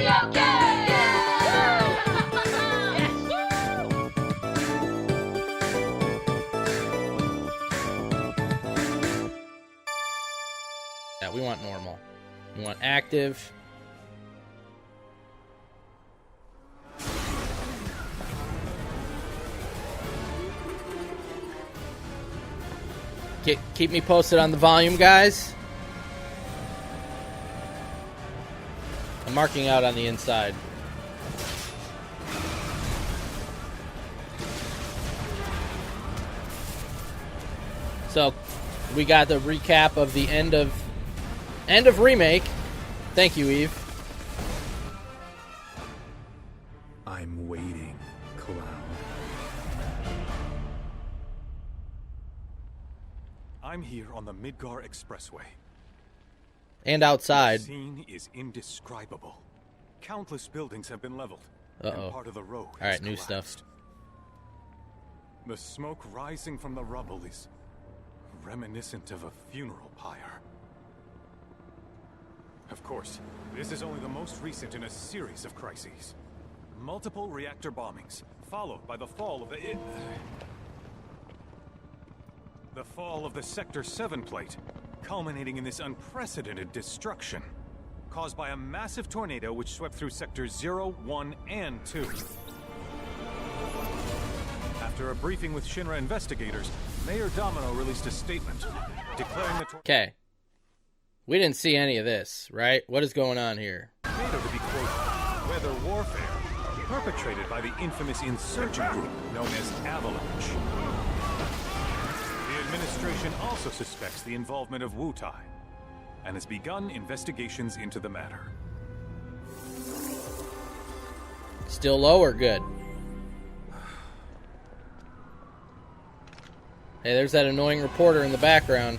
video game! Yeah, we want normal. We want active. Keep me posted on the volume, guys. I'm marking out on the inside. So, we got the recap of the end of Remake. Thank you, Eve. I'm waiting, Cloud. I'm here on the Midgar Expressway. And outside. The scene is indescribable. Countless buildings have been leveled. Uh-oh. And part of the road All right, has new collapsed. stuff. The smoke rising from the rubble is reminiscent of a funeral pyre. Of course, this is only the most recent in a series of crises. Multiple reactor bombings, followed by the fall of the Sector 7 plate, culminating in this unprecedented destruction, caused by a massive tornado which swept through Sectors 0, 1, and 2. After a briefing with Shinra investigators, Mayor Domino released a statement declaring the Okay. We didn't see any of this, right? What is going on here? tornado to be, quote, weather warfare, perpetrated by the infamous insurgent group known as Avalanche. The administration also suspects the involvement of Wutai, and has begun investigations into the matter. Still low or good? Hey, there's that annoying reporter in the background.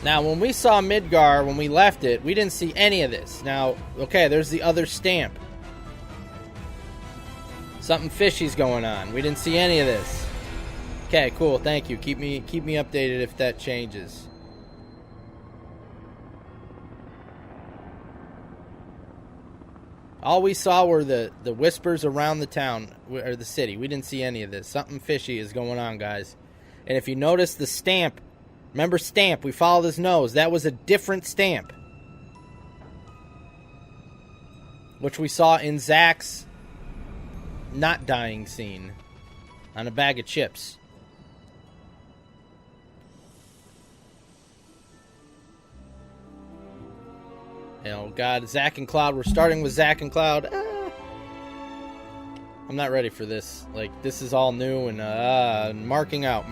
Now, when we saw Midgar, when we left it, we didn't see any of this. Now, okay, there's the other stamp. Something fishy's going on. We didn't see any of this. Okay, cool. Thank you. Keep me updated if that changes. All we saw were the whispers around the town, or the city. We didn't see any of this. Something fishy is going on, guys. And if you notice the stamp, remember stamp, we followed his nose. That was a different stamp. Which we saw in Zack's not dying scene on a bag of chips. Oh God, Zack and Cloud. We're starting with Zack and Cloud. I'm not ready for this. Like, this is all new and marking out.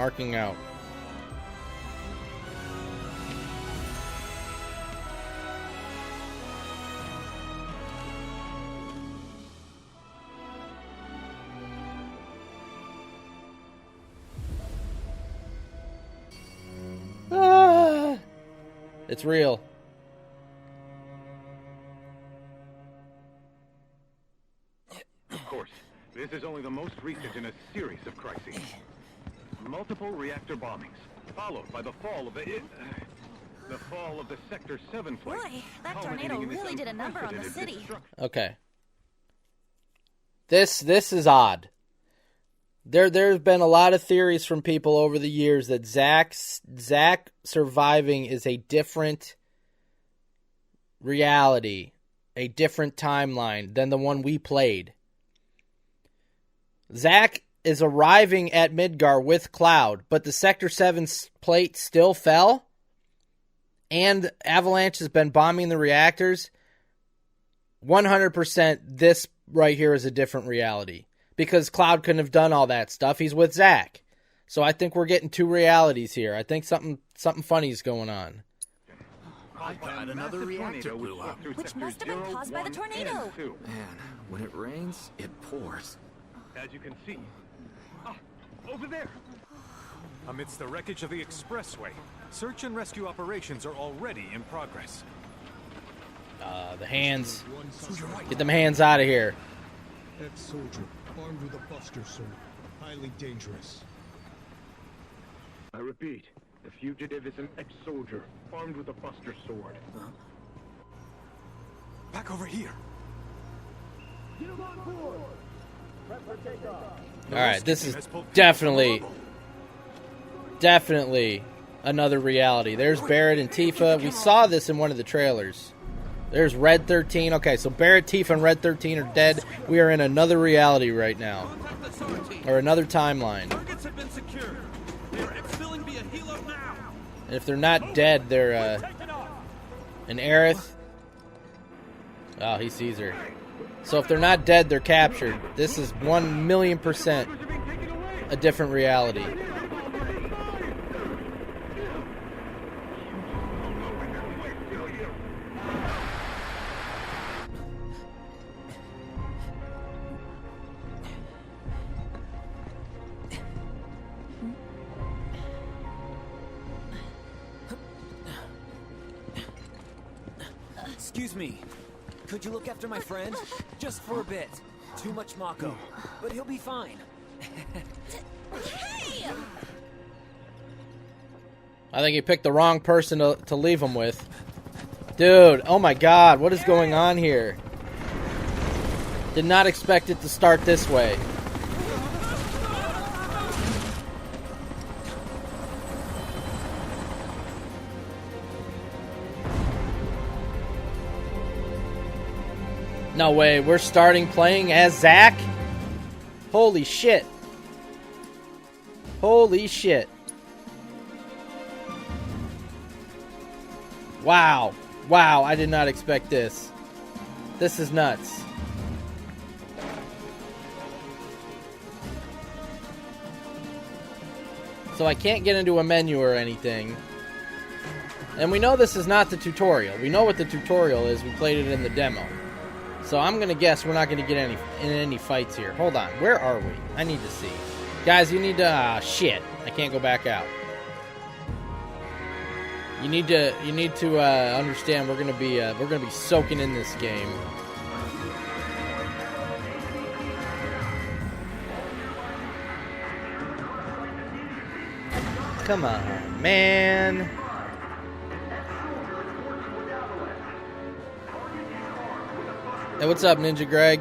It's real. Of course, this is only the most recent in a series of crises. Multiple reactor bombings, followed by the fall of the Sector 7 plate. Boy, that tornado really did a number on the city. Okay. This is odd. There's been a lot of theories from people over the years that Zack surviving is a different reality, a different timeline than the one we played. Zack is arriving at Midgar with Cloud, but the Sector 7 plate still fell, and Avalanche has been bombing the reactors. 100% this right here is a different reality. Because Cloud couldn't have done all that stuff. He's with Zack. So I think we're getting two realities here. I think something funny is going on. I thought another reactor blew up. Which must have been caused by the tornado. Man, when it rains, it pours. As you can see. Over there! Amidst the wreckage of the expressway, search and rescue operations are already in progress. The hands. Get them hands out of here. Ex-soldier, armed with a buster sword. Highly dangerous. I repeat, the fugitive is an ex-soldier, armed with a buster sword. Back over here. Alright, this is definitely another reality. There's Barret and Tifa. We saw this in one of the trailers. There's Red 13. Okay, so Barret, Tifa, and Red 13 are dead. We are in another reality right now. Or another timeline. And if they're not dead, they're, an Aerith. Oh, he sees her. So if they're not dead, they're captured. This is 1,000,000% a different reality. Excuse me. Could you look after my friend? Just for a bit. Too much Mako. But he'll be fine. Hey! I think you picked the wrong person to leave him with. Dude, oh my god, what is going on here? Did not expect it to start this way. No way, we're starting playing as Zack? Holy shit. Holy shit. Wow. Wow, I did not expect this. This is nuts. So I can't get into a menu or anything. And we know this is not the tutorial. We know what the tutorial is. We played it in the demo. So I'm going to guess we're not going to get in any fights here. Hold on. Where are we? I need to see. Guys, you need to... shit. I can't go back out. You need to understand we're going to be soaking in this game. Come on, man. Hey, what's up, Ninja Greg?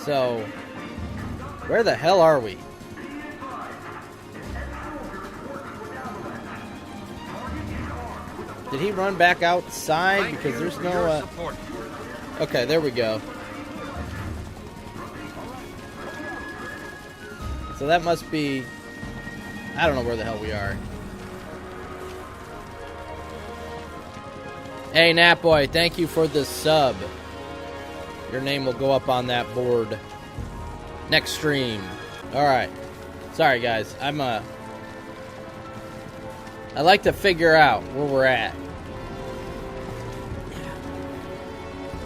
So, where the hell are we? Did he run back outside? Because there's no, Okay, there we go. So that must be... I don't know where the hell we are. Hey, Natboy, thank you for the sub. Your name will go up on that board next stream. Alright. Sorry, guys. I like to figure out where we're at.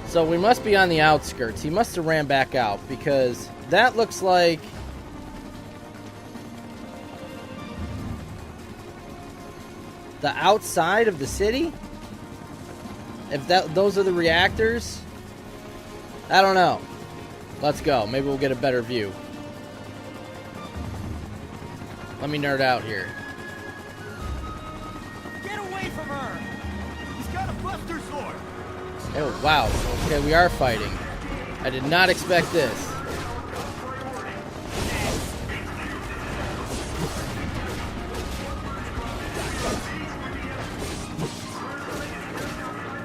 So we must be on the outskirts. He must have ran back out because that looks like... the outside of the city? If those are the reactors? I don't know. Let's go. Maybe we'll get a better view. Let me nerd out here. Get away from her! He's got a buster sword! Oh, wow. Okay, we are fighting. I did not expect this.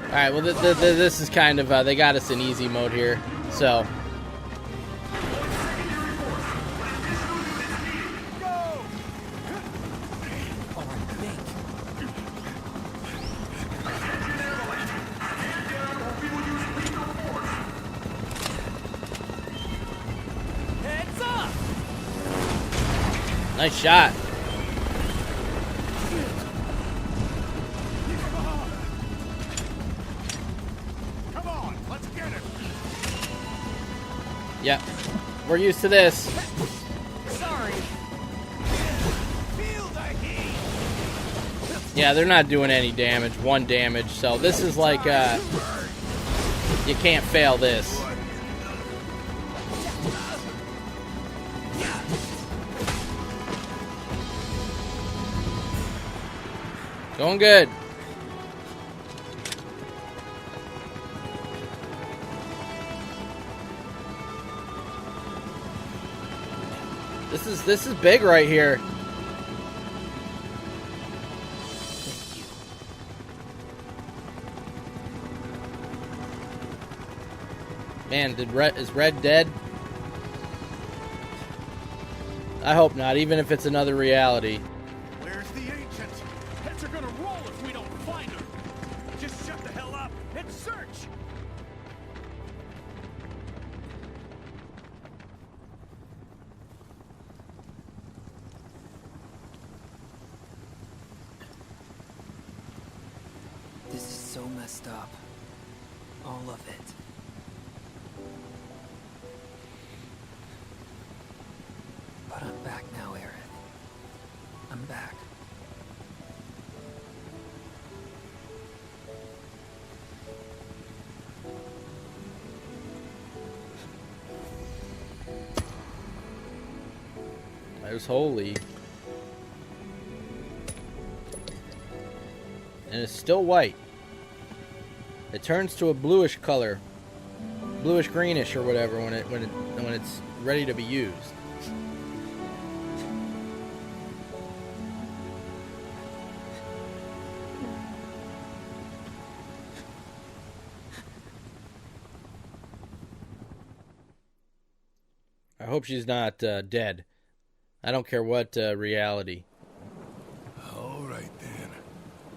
Alright, well, this is kind of, they got us in easy mode here, so. Heads up! Nice shot. Yep. We're used to this. Sorry. Feel the heat. Yeah, they're not doing any damage. 1 damage. So this is like, you can't fail this. Going good. This is big right here. Man, is Red dead? I hope not, even if it's another reality. Where's the ancient? Heads are gonna roll if we don't find her. Just shut the hell up and search. This is so messed up. All of it. But I'm back now, Aerith. I'm back. There's holy. And it's still white. It turns to a bluish color. Bluish greenish or whatever when it's ready to be used. I hope she's not dead. I don't care what reality. All right, then.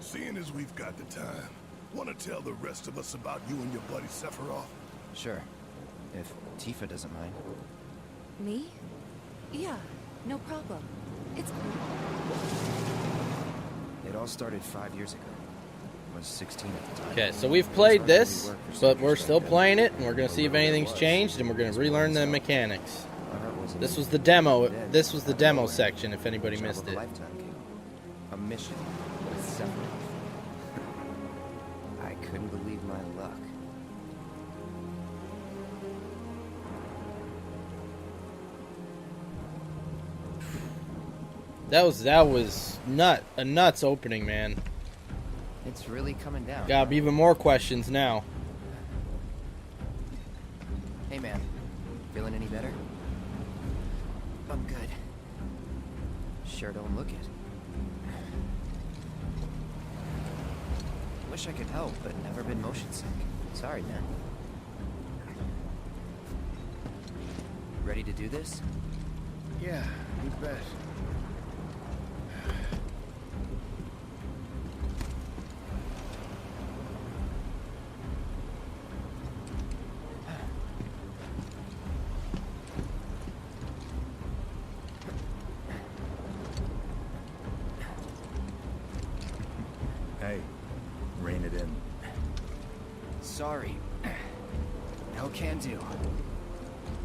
Seeing as we've got the time, want to tell the rest of us about you and your buddy Sephiroth? Sure. If Tifa doesn't mind. Me? Yeah, no problem. It's cool. It all started 5 years ago. I was 16 at the time. Okay, so we've played this, but we're still playing it, and we're going to see if anything's changed, and we're going to relearn the mechanics. This was the demo. This was the demo section, if anybody missed it. A mission with Sephiroth. I couldn't believe my luck. That was a nuts opening, man. It's really coming down. Got even more questions now. Hey, man. Feeling any better? I'm good. Sure don't look it. Wish I could help, but never been motion sick. Sorry, man. Ready to do this? Yeah, you bet. Hey, rein it in. Sorry. No can do.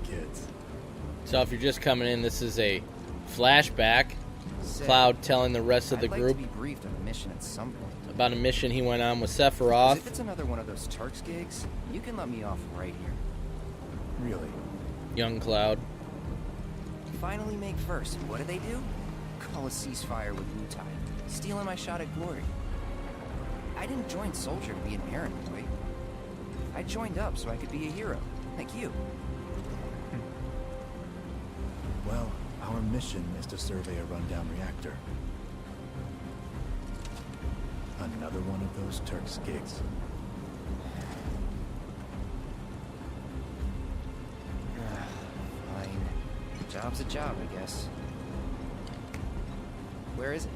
Kids. So if you're just coming in, this is a flashback. Say, Cloud telling the rest of the I'd like group to be briefed on a mission at some point. about a mission he went on with 'Cause Sephiroth. if it's another one of those Turks gigs, you can let me off right here. Really? Young Cloud. Finally make first. What do? Call a ceasefire with Wutai. Stealing my shot at glory. I didn't join Soldier to be an errand boy. I joined up so I could be a hero, like you. Well, our mission is to survey a rundown reactor. Another one of those Turks gigs. Fine. Job's a job, I guess. Where is it?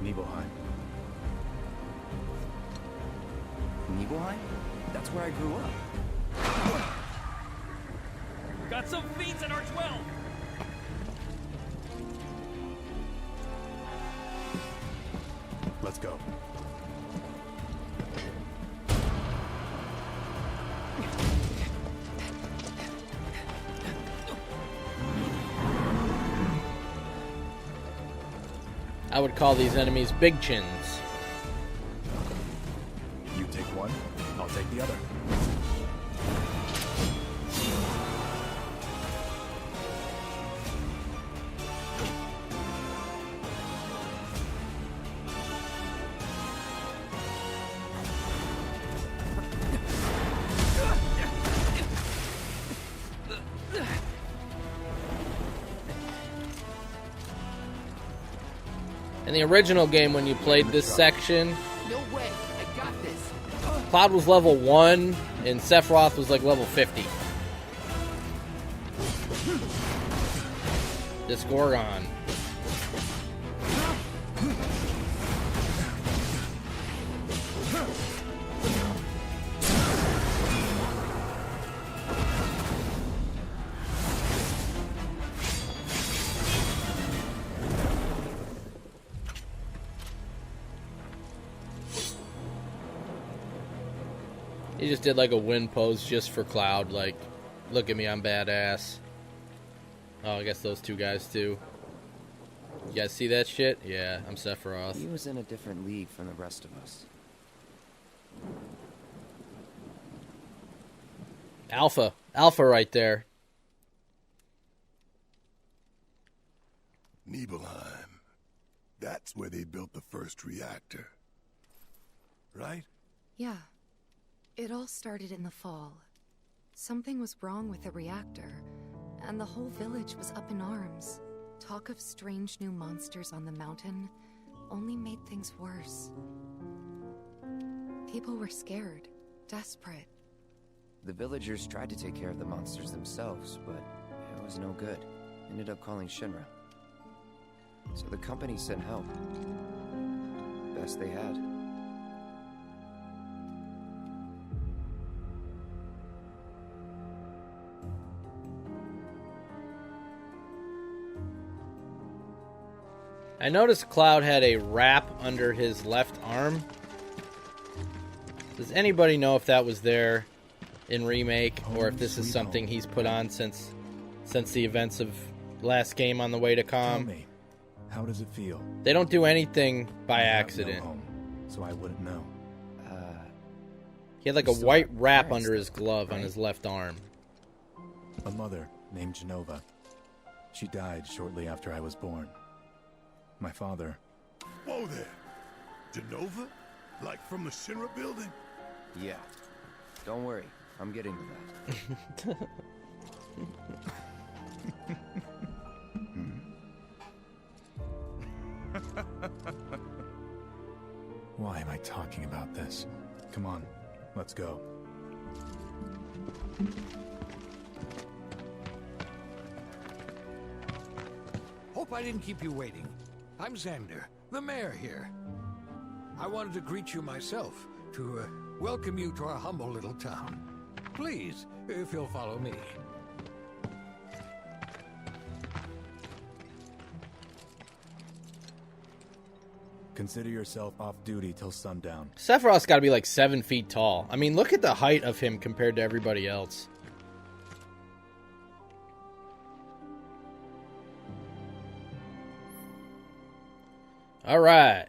Nibelheim. Nibelheim? That's where I grew up. Got some fiends at R12. Let's go. I would call these enemies big chins. You take one, I'll take the other. In the original game, when you played this section, No way. I got this. Cloud was level 1, and Sephiroth was like level 50. This Gorgon. He just did like a wind pose just for Cloud, like, look at me, I'm badass. Oh, I guess those two guys too. You guys see that shit? Yeah, I'm Sephiroth. He was in a different league from the rest of us. Alpha. Alpha right there. Nibelheim. That's where they built the first reactor. Right? Yeah. It all started in the fall. Something was wrong with the reactor, and the whole village was up in arms. Talk of strange new monsters on the mountain only made things worse. People were scared, desperate. The villagers tried to take care of the monsters themselves, but it was no good. Ended up calling Shinra. So the company sent help. Best they had. I noticed Cloud had a wrap under his left arm. Does anybody know if that was there in Remake, or if this is something he's put on since the events of last game on the way to Tell Kalm? me, how does it feel? They don't do anything by I have accident. no home, so I wouldn't know. He had like a You still white have wrap parents, under his glove on right? his left arm. A mother named Genova. She died shortly after I was born. My father, Whoa there. Genova? Like from the Shinra building? Yeah. Don't worry. I'm getting to that. why am I talking about this? Come on, let's go. Hope I didn't keep you waiting. I'm Xander, the mayor here. I wanted to greet you myself, to welcome you to our humble little town. Please, if you'll follow me. Consider yourself off duty till sundown. Sephiroth's got to be like 7 feet tall. I mean, look at the height of him compared to everybody else. All right.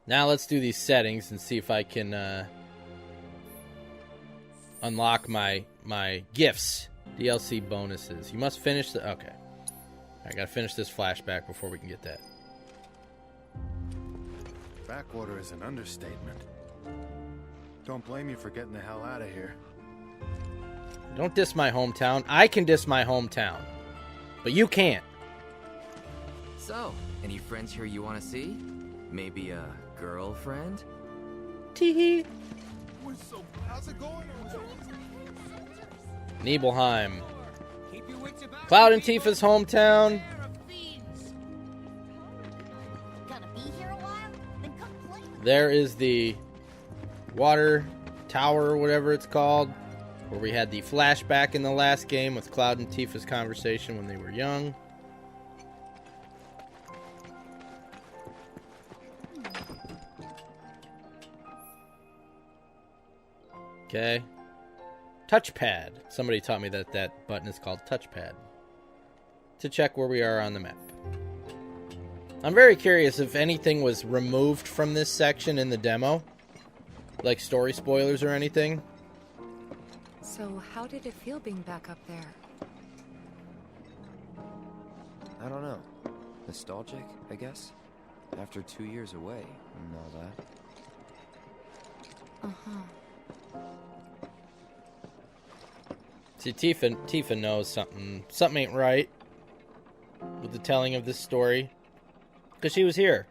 Now let's do these settings and see if I can unlock my gifts. DLC bonuses. You must finish the... Okay. I gotta finish this flashback before we can get that. Backwater is an understatement. Don't blame you for getting the hell out of here. Don't diss my hometown. I can diss my hometown. But you can't. So, any friends here you want to see? Maybe a girlfriend? Teehee. How's it going? Nibelheim. Cloud and Tifa's hometown. There is the water tower, or whatever it's called, where we had the flashback in the last game with Cloud and Tifa's conversation when they were young. Okay. Touchpad. Somebody taught me that that button is called touchpad. To check where we are on the map. I'm very curious if anything was removed from this section in the demo. Like story spoilers or anything. So how did it feel being back up there? I don't know. Nostalgic, I guess? After 2 years away and all that. Uh-huh. See, Tifa knows something ain't right with the telling of this story. Because she was here.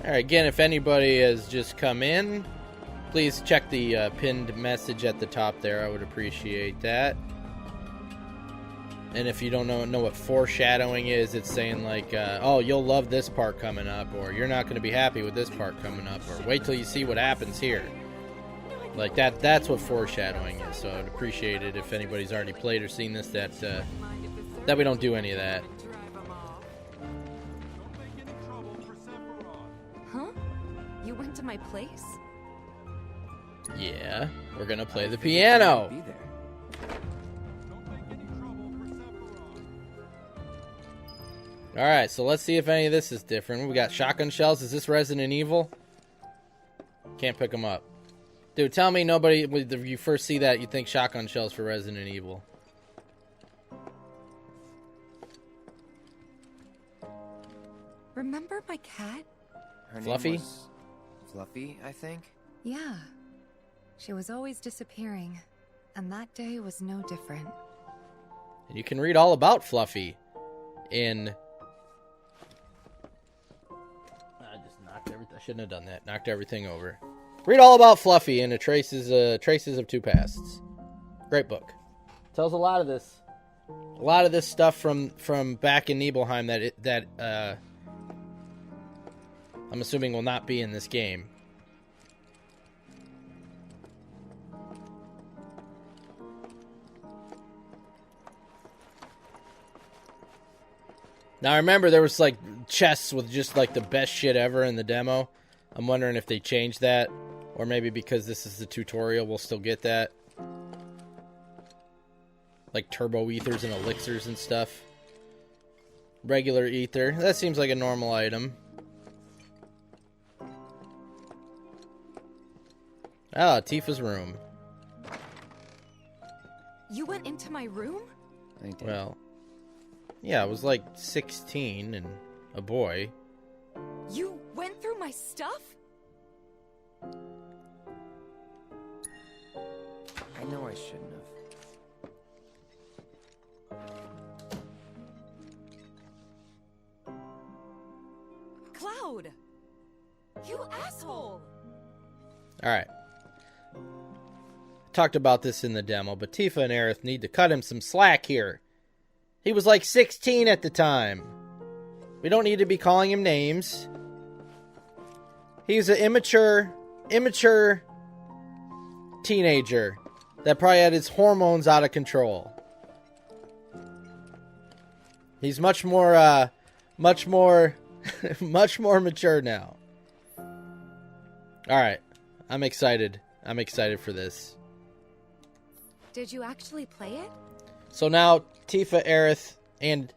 Alright, again, if anybody has just come in, please check the pinned message at the top there. I would appreciate that. And if you don't know what foreshadowing is, it's saying like, oh, you'll love this part coming up, or you're not going to be happy with this part coming up, or wait till you see what happens here. Like that's what foreshadowing is. So I'd appreciate it if anybody's already played or seen this, that we don't do any of that. Huh? You went to my place? Yeah, we're gonna play the piano. Alright, so let's see if any of this is different. We got shotgun shells. Is this Resident Evil? Can't pick them up. Dude, tell me nobody, when you first see that, you think shotgun shells for Resident Evil. Remember my cat? Her Fluffy? name was Fluffy, I think. Yeah. She was always disappearing, and that day was no different. And you can read all about Fluffy in... I just knocked everything. I shouldn't have done that. Knocked everything over. Read all about Fluffy in Traces of Two Pasts. Great book. Tells a lot of this stuff from back in Nibelheim that I'm assuming will not be in this game. Now, I remember there was, like, chests with just, like, the best shit ever in the demo. I'm wondering if they changed that. Or maybe because this is the tutorial, we'll still get that. Like turbo ethers and elixirs and stuff. Regular ether. That seems like a normal item. Ah, Tifa's room. You went into my room? I did. Well, yeah, I was like 16 and a boy. You went through my stuff? I know I shouldn't have. Cloud! You asshole! Alright. Talked about this in the demo, but Tifa and Aerith need to cut him some slack here. He was like 16 at the time. We don't need to be calling him names. He's an immature teenager that probably had his hormones out of control. He's much more mature now. Alright. I'm excited. I'm excited for this. Did you actually play it? So now, Tifa, Aerith, and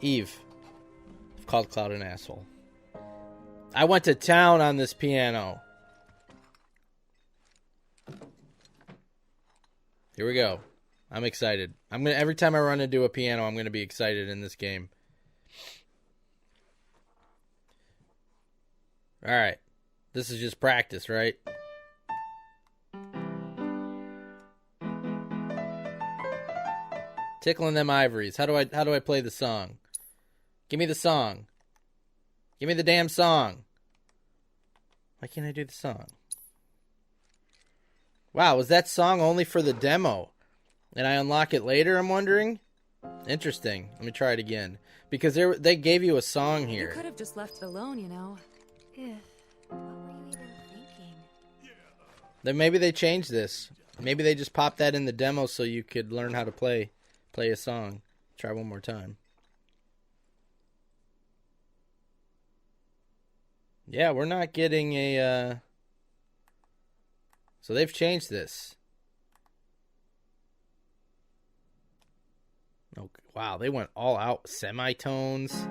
Eve have called Cloud an asshole. I went to town on this piano. Here we go. I'm excited. Every time I run into a piano, I'm gonna be excited in this game. Alright. This is just practice, right? Tickling them ivories. How do I play the song? Give me the song. Give me the damn song. Why can't I do the song? Wow, was that song only for the demo? And I unlock it later, I'm wondering? Interesting. Let me try it again. Because they gave you a song here. You could have just left it alone, you know. What were you even thinking? Then maybe they changed this. Maybe they just popped that in the demo so you could learn how to play a song. Try one more time. Yeah, we're not getting a... So they've changed this. Oh, wow, they went all out. Semitones.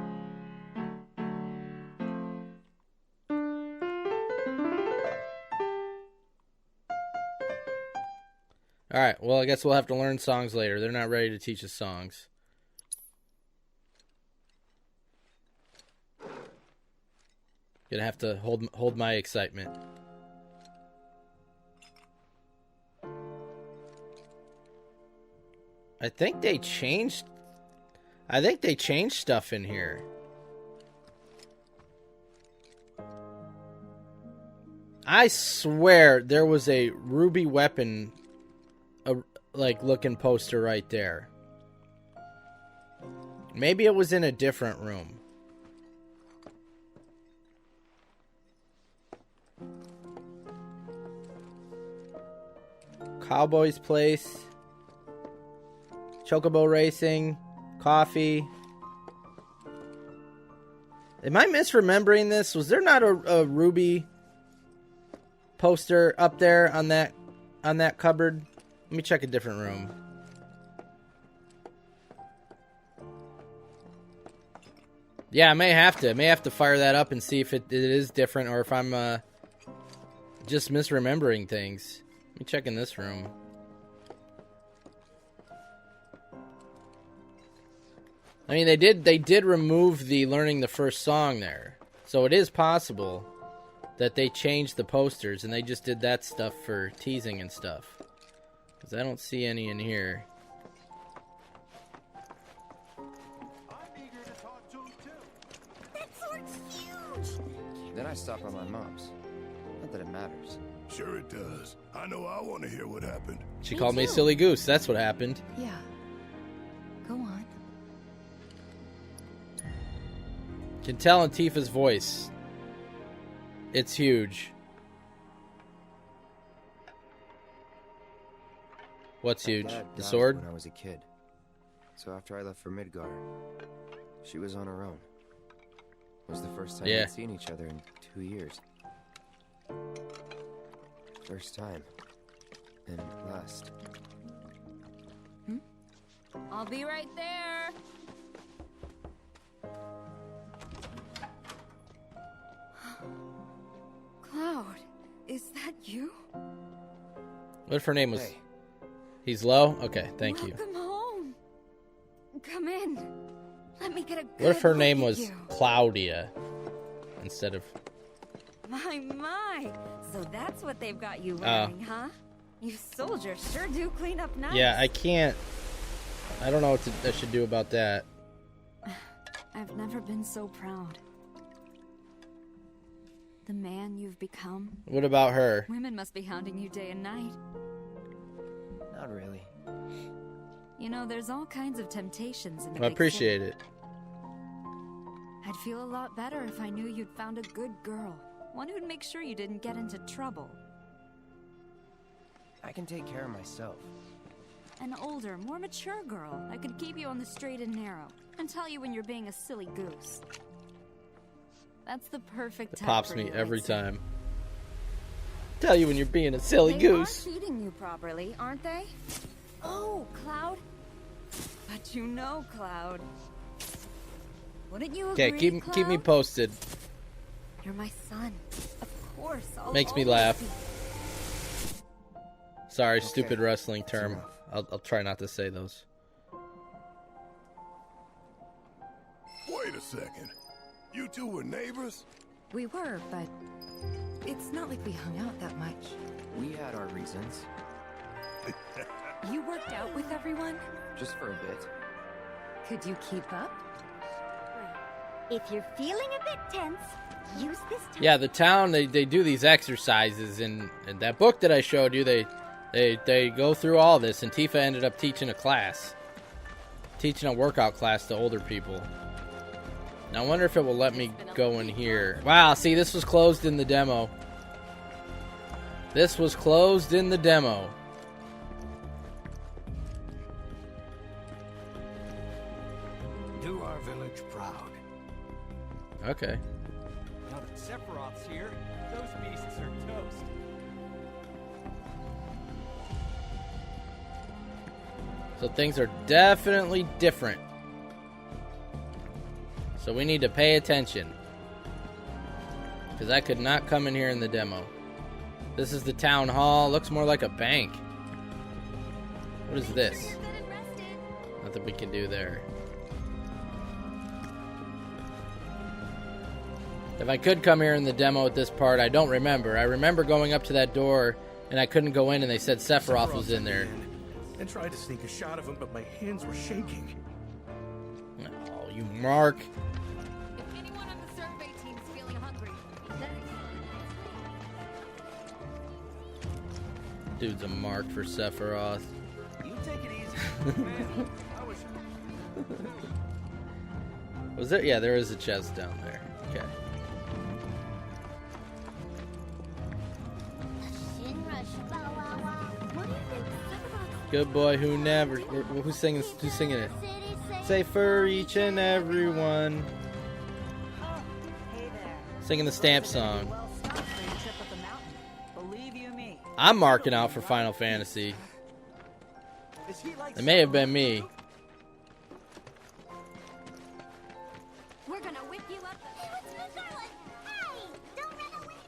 Alright, well, I guess we'll have to learn songs later. They're not ready to teach us songs. Gonna have to hold my excitement. I think they changed stuff in here. I swear there was a ruby weapon like looking poster right there. Maybe it was in a different room. Cowboy's Place, Chocobo Racing, coffee. Am I misremembering this? Was there not a ruby poster up there on that cupboard? Let me check a different room. Yeah, I may have to fire that up and see if it is different or if I'm just misremembering things. Let me check in this room. I mean, they did remove the learning the first song there. So it is possible that they changed the posters and they just did that stuff for teasing and stuff. Because I don't see any in here. That sword's huge! Then I stop by my mom's. Not that it matters. Sure it does. I know I want to hear what happened. She called me silly goose. That's what happened. Yeah. Go on. Can tell in Tifa's voice. It's huge. What's huge? The sword? When I was a kid. So after I left for Midgar, she was on her own. It was the first time we'd seen each other in 2 years. First time. And last. I'll be right there. Cloud, is that you? What if her name was... Hey. He's low? Okay, thank you. Welcome home. Come in. Let me get a good What if her name look was at you. Claudia instead of... My. So that's what they've got you wearing, huh? You soldiers sure do clean up nice. Yeah, I can't... I don't know what I should do about that. I've never been so proud. The man you've become. What about her? Women must be hounding you day and night. Not really. You know, there's all kinds of temptations in the I big appreciate city. it. I'd feel a lot better if I knew you'd found a good girl. One who'd make sure you didn't get into trouble. I can take care of myself. An older, more mature girl that could keep you on the straight and narrow and tell you when you're being a silly goose. That's the perfect It type pops for me you, every I'd say. time. Tell you when you're being a silly goose. They are feeding you properly, aren't they? Oh, Cloud. But you know, Cloud. Wouldn't you agree, Okay, keep me Cloud? posted. You're my son. Of course, I'll Makes me always laugh. be- Sorry, Okay, stupid wrestling that's term. enough. I'll try not to say those. Wait a second. You two were neighbors? We were, but it's not like we hung out that much. We had our reasons. You worked out with everyone? Just for a bit. Could you keep up? If you're feeling a bit tense, use this time. Yeah, the town, they do these exercises. In that book that I showed you, they go through all this. And Tifa ended up teaching a class. Teaching a workout class to older people. Now, I wonder if it will let me go in here. Wow, see, this was closed in the demo. This was closed in the demo. Do our village proud. Okay. Now that Sephiroth's here, those beasts are toast. So things are definitely different. So we need to pay attention. Because I could not come in here in the demo. This is the town hall. Looks more like a bank. What is this? Nothing we can do there. If I could come here in the demo at this part, I don't remember. I remember going up to that door and I couldn't go in and they said Sephiroth was in there. And tried to sneak a shot of him, but my hands were shaking. Oh, you mark. If anyone on the survey team is feeling hungry, Dude's a mark for Sephiroth. You take it easy. Man, I was... Was there? Yeah, there is a chest down there. Okay. Good boy who never. Who's singing? Who's singing it? Say for each and every one. Singing the stamp song. I'm marking out for Final Fantasy. It may have been me.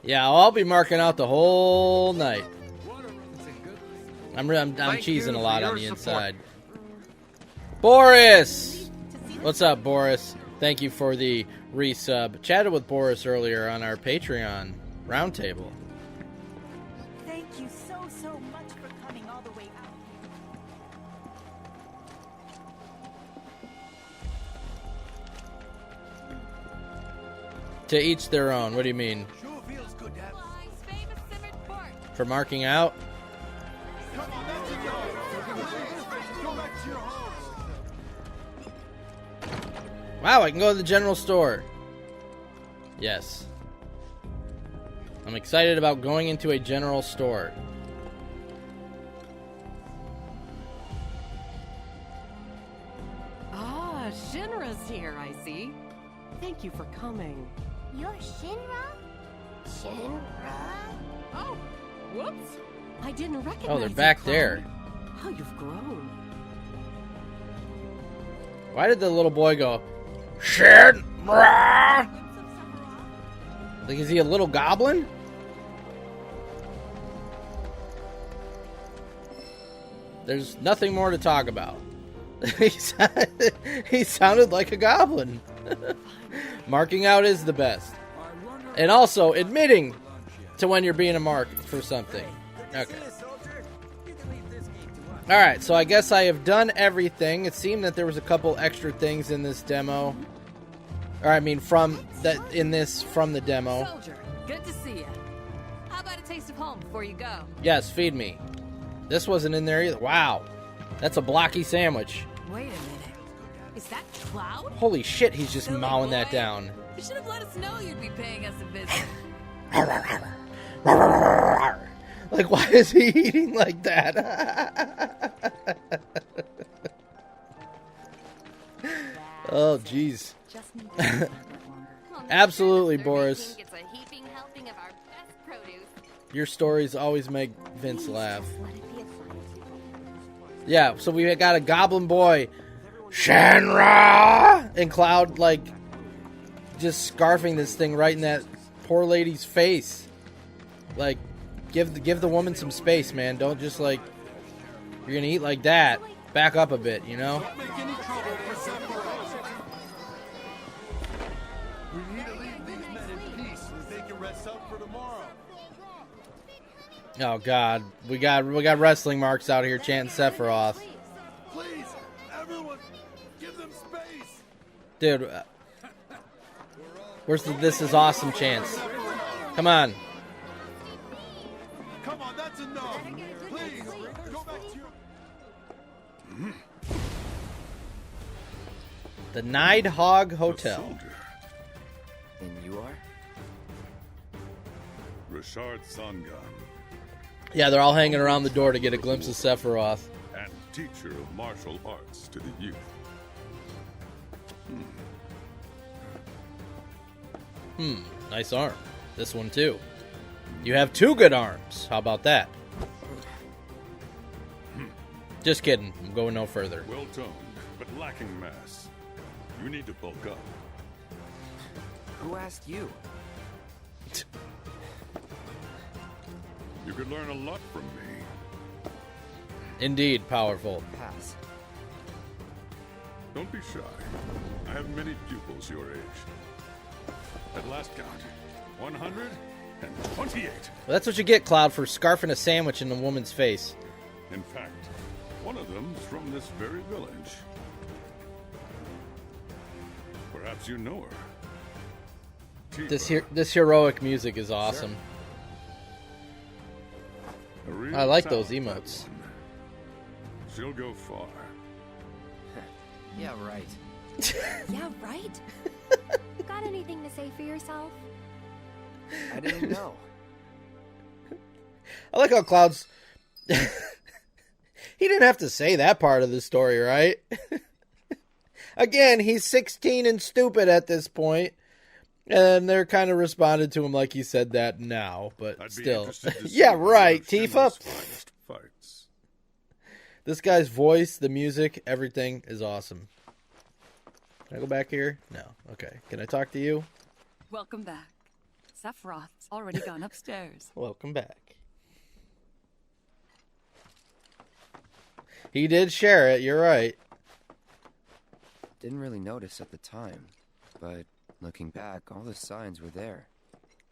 Yeah, I'll be marking out the whole night. I'm cheesing a lot on the inside. Boris! What's up, Boris? Thank you for the resub. Chatted with Boris earlier on our Patreon roundtable. Thank you so much for coming all the way out. To each their own. What do you mean? Sure feels good to have... For marking out? Come on, that's enough. Go back to your homes. Wow, I can go to the general store. Yes. I'm excited about going into a general store. Ah, Shinra's here, I see. Thank you for coming. You're Shinra? Shinra? Oh, whoops. I didn't recognize Oh, they're back you, there. Cloud. How you've grown. Why did the little boy go, Shinra? Like, is he a little goblin? There's nothing more to talk about. He sounded like a goblin. Marking out is the best. And also admitting to when you're being a mark for something. Okay. Alright, so I guess I have done everything. It seemed that there was a couple extra things in this demo. Or I mean from the demo. Soldier, good to see you. How about a taste of home before you go? Yes, feed me. This wasn't in there either. Wow. That's a blocky sandwich. Wait a minute. Is that Cloud? Holy shit, he's just mowing that down. You should have let us know you'd be paying us a visit. Like, why is he eating like that? Oh, jeez. Absolutely, Boris. Your stories always make Vince laugh. Yeah, so we got a goblin boy, Shinra, and Cloud, like, just scarfing this thing right in that poor lady's face. Like, give the woman some space, man. Don't just, like, you're gonna eat like that. Back up a bit, you know? We need to leave these men in peace so they can rest up for tomorrow. Oh God, we got wrestling marks out here chanting Sephiroth. Please, everyone, give them space. Dude, where's the "This is awesome" chants? Come on. Come on, that's enough. Please, go back to your... The Nidehogg Hotel. And you are? Richard Sangan. Yeah, they're all hanging around the door to get a glimpse of Sephiroth. And teacher of martial arts to the youth. Nice arm. This one too. You have 2 good arms. How about that? Just kidding. I'm going no further. Well toned, but lacking mass. You need to bulk up. Who asked you? You could learn a lot from me. Indeed, powerful. Pass. Don't be shy. I have many pupils your age. At last count, 128. Well, that's what you get, Cloud, for scarfing a sandwich in a woman's face. In fact, one of them's from this very village. Perhaps you know her. Tifa. This heroic music is awesome. Sure. I like those emotes. She'll go far. Yeah, right. Yeah, right? Got anything to say for yourself? I didn't know. I like how Cloud's... He didn't have to say that part of the story, right? Again, he's 16 and stupid at this point, and they're kind of responded to him like he said that now, but still. Yeah, right, Tifa. Fights. This guy's voice, the music, everything is awesome. Can I go back here? No. Okay. Can I talk to you? Welcome back. Sephiroth's already gone upstairs. Welcome back. He did share it, you're right. Didn't really notice at the time, but looking back, all the signs were there.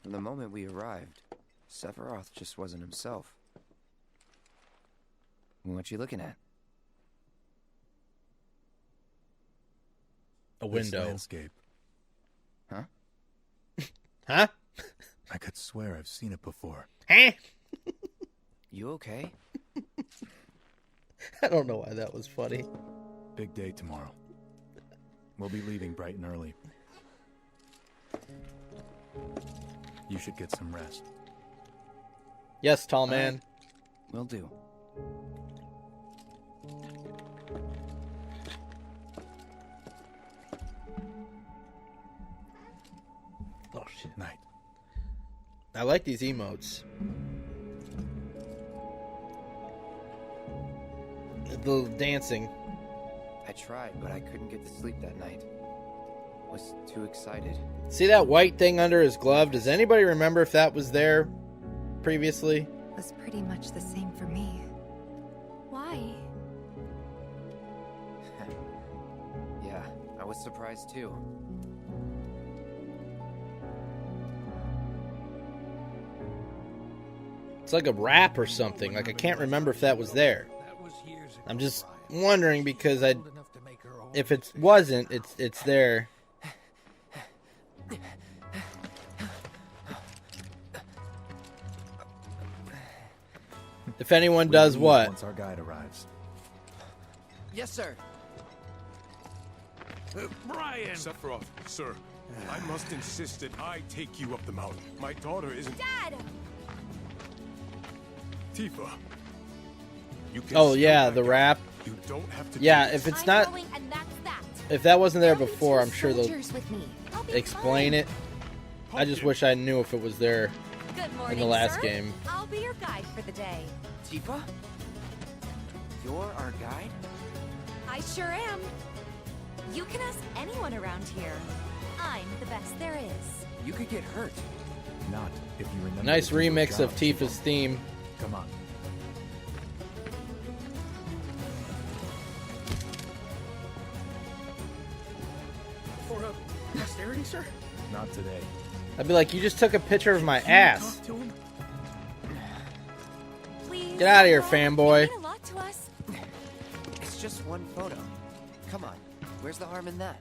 From the moment we arrived, Sephiroth just wasn't himself. What you looking at? A window. This landscape. Huh? Huh? I could swear I've seen it before. Huh? You okay? I don't know why that was funny. Big day tomorrow. We'll be leaving bright and early. You should get some rest. Yes, tall man. Will do. Oh, shit. Night. I like these emotes. The dancing. I tried, but I couldn't get to sleep that night. Was too excited. See that white thing under his glove? Does anybody remember if that was there previously? It was pretty much the same for me. Why? Yeah, I was surprised too. It's like a wrap or something. Like, I can't remember if that was there. I'm just wondering because if it wasn't, it's there. If anyone does what? Once our guide arrives. Yes, sir. Brian! Sephiroth, sir, I must insist that I take you up the mountain. My daughter isn't... Dad! Tifa. You can Oh yeah, the rap. You don't have to yeah, if it's not, if that wasn't there before, I'm sure they'll explain it. I just wish I knew if it was there in the last game. I'll be your guide for the day. Tifa? You're our guide? I sure am. You can ask anyone around here. I'm the best there is. You could get hurt. Not if you remember. Nice remix of Tifa's theme. Come on. For posterity, sir? Not today. I'd be like, you just took a picture of my ass. Please, Get out of here, fanboy. you mean a lot to us. It's just one photo. Come on. Where's the harm in that?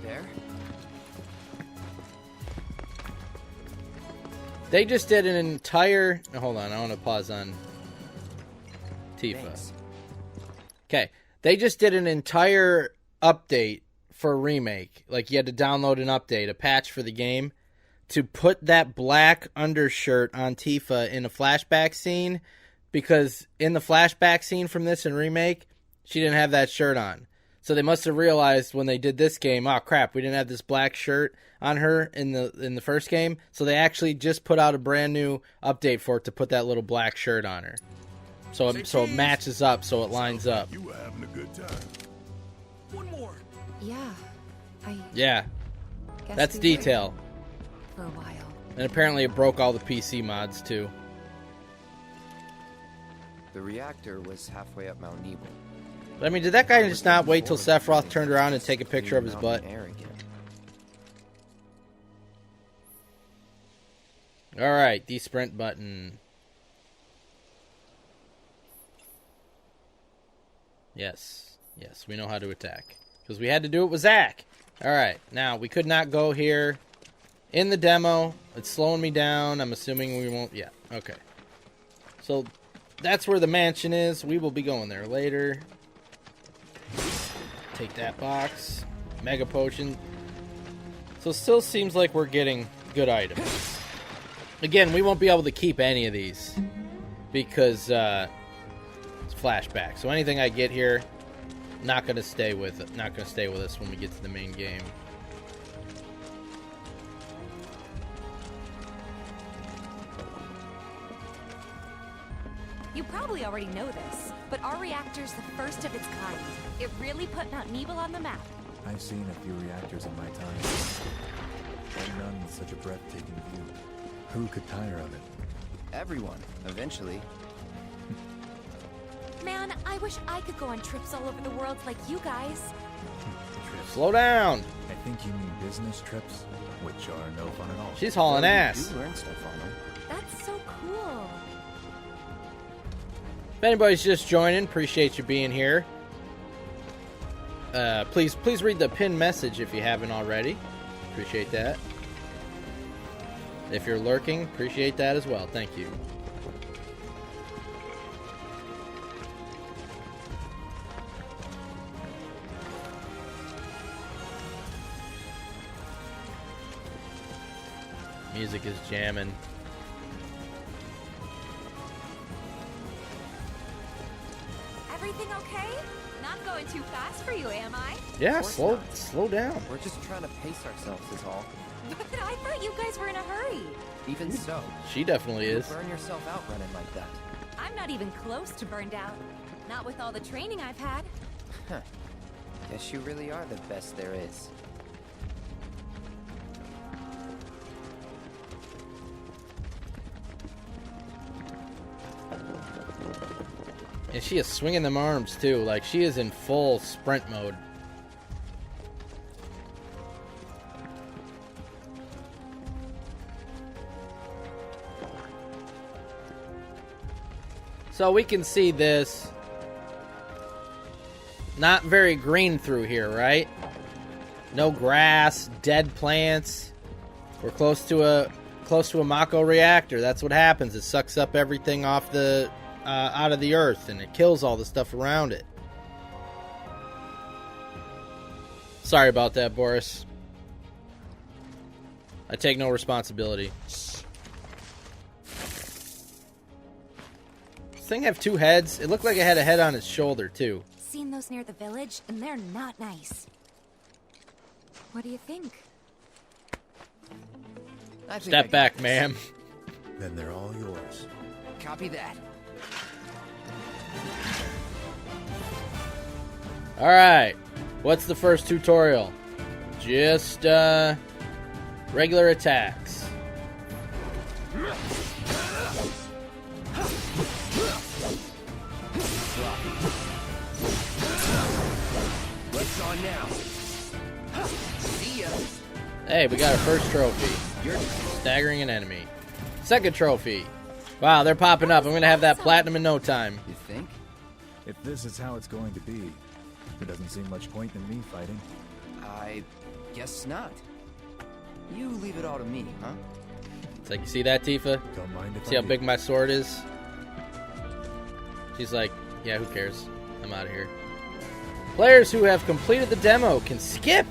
There? They just did an entire... Hold on, I want to pause on Tifa. Thanks. Okay, they just did an entire update for a remake. Like, you had to download an update, a patch for the game, to put that black undershirt on Tifa in a flashback scene, because in the flashback scene from this and remake, she didn't have that shirt on. So they must have realized when they did this game, oh crap, we didn't have this black shirt on her in the first game. So they actually just put out a brand new update for it to put that little black shirt on her. So it matches up, so it lines up. You were having a good time. Yeah, Yeah, guess that's we detail. for a while. And apparently it broke all the PC mods, too. The reactor was halfway up Mount Nibel. But, I mean, did that guy just not wait till Sephiroth turned around and take a picture of his butt? Alright, the sprint button. Yes. Yes, we know how to attack. Because we had to do it with Zack. Alright, now, we could not go here in the demo. It's slowing me down. I'm assuming we won't... Yeah, okay. So, that's where the mansion is. We will be going there later. Take that box. Mega potion. So, it still seems like we're getting good items. Again, we won't be able to keep any of these. Because, it's flashback. So, anything I get here... Not gonna stay with us when we get to the main game. You probably already know this, but our reactor's the first of its kind. It really put Mount Nibel on the map. I've seen a few reactors in my time, and none with such a breathtaking view. Who could tire of it? Everyone, eventually. Man, I wish I could go on trips all over the world like you guys. Slow down. I think you mean business trips, which are no fun at all. She's hauling ass. You learn stuff on them. That's so cool. If anybody's just joining, appreciate you being here. Please read the pinned message if you haven't already. Appreciate that. If you're lurking, appreciate that as well. Thank you. Music is jamming. Everything okay? Not going too fast for you, am I? Yeah, slow down. We're just trying to pace ourselves is all. But I thought you guys were in a hurry. Even so. She definitely is. Burn yourself out running like that. I'm not even close to burned out. Not with all the training I've had. Huh. Guess you really are the best there is. And she is swinging them arms, too. Like, she is in full sprint mode. So we can see this. Not very green through here, right? No grass, dead plants. We're close to a Mako reactor. That's what happens. It sucks up everything off the... out of the earth, and it kills all the stuff around it. Sorry about that, Boris. I take no responsibility. This thing have two heads? It looked like it had a head on its shoulder, too. Seen those near the village, and they're not nice. What do you think? Step back, ma'am. Then they're all yours. Copy that. Alright. What's the first tutorial? Just, regular attacks. What's on now? See ya. Hey, we got our first trophy. Staggering an enemy. Second trophy. Wow, they're popping up. I'm going to have that platinum in no time. You think? If this is how it's going to be, there doesn't seem much point in me fighting. I guess not. You leave it all to me, huh? It's like, you see that, Tifa? Don't mind if See how big my sword is? She's like, yeah, who cares? I'm out of here. Players who have completed the demo can skip.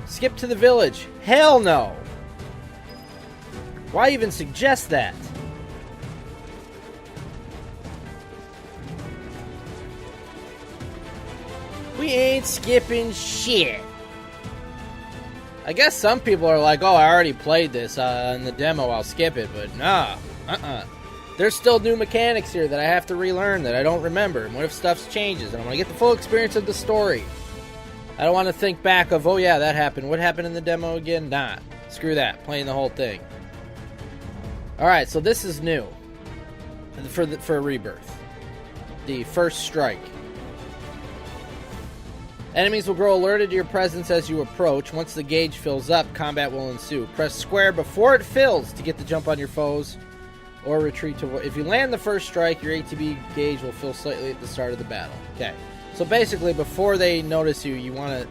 Skip to the village. Hell no. Why even suggest that? We ain't skipping shit. I guess some people are like, oh, I already played this in the demo, I'll skip it. But nah, There's still new mechanics here that I have to relearn that I don't remember. And what if stuff changes? And I want to get the full experience of the story. I don't want to think back of, oh yeah, that happened. What happened in the demo again? Nah. Screw that. Playing the whole thing. Alright, so this is new. For Rebirth. The first strike. Enemies will grow alerted to your presence as you approach. Once the gauge fills up, combat will ensue. Press square before it fills to get the jump on your foes, or retreat to... If you land the first strike, your ATB gauge will fill slightly at the start of the battle. Okay. So basically, before they notice you, you want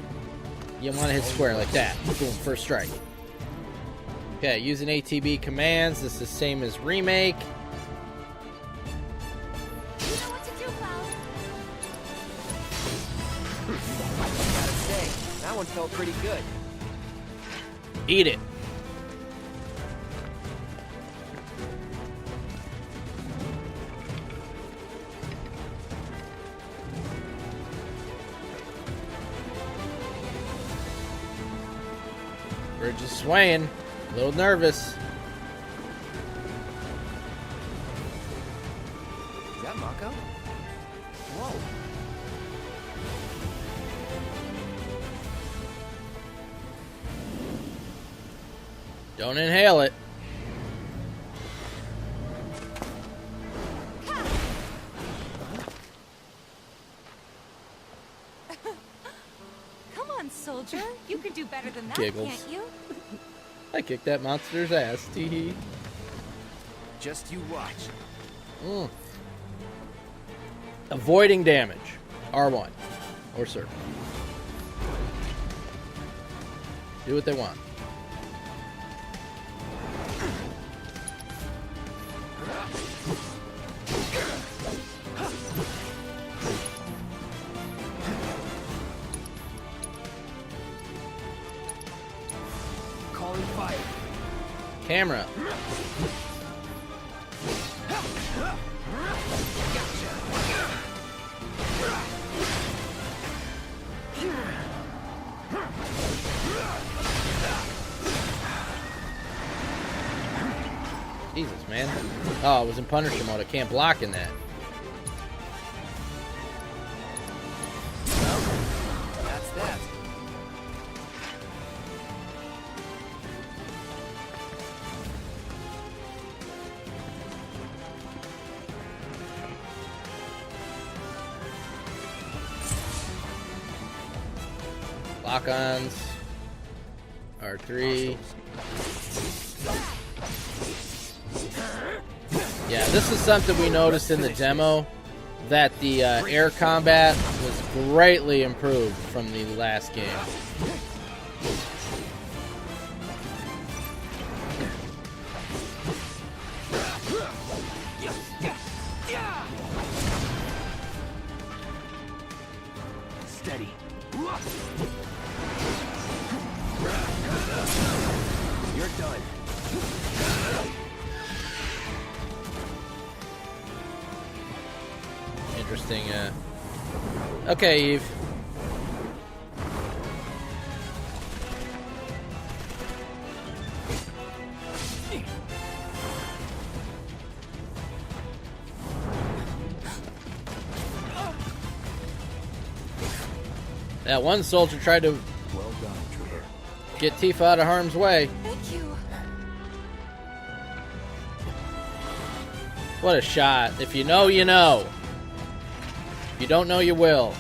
to hit square like that. Boom, first strike. Okay, using ATB commands. This is the same as Remake. You know what to do, Cloud. Gotta say, that one felt pretty good. Eat it. We're just swaying. A little nervous. Is that Mako? Whoa. Don't inhale it. Come on, soldier. You can do better than that, Giggles. can't you? I kicked that monster's ass. Tee-hee. Just you watch. Avoiding damage. R1. Or circle. Do what they want. Calling fire. Camera. Jesus, man. Oh, I was in Punisher mode. I can't block in that. That's that. Lock-ons. R3. Yeah, this is something we noticed in the demo, that the air combat was greatly improved from the last game. Steady. You're done. Interesting. Okay, Eve. That one soldier tried to get Tifa out of harm's way. Thank you. What a shot. If you know, you know. If you don't know, you will.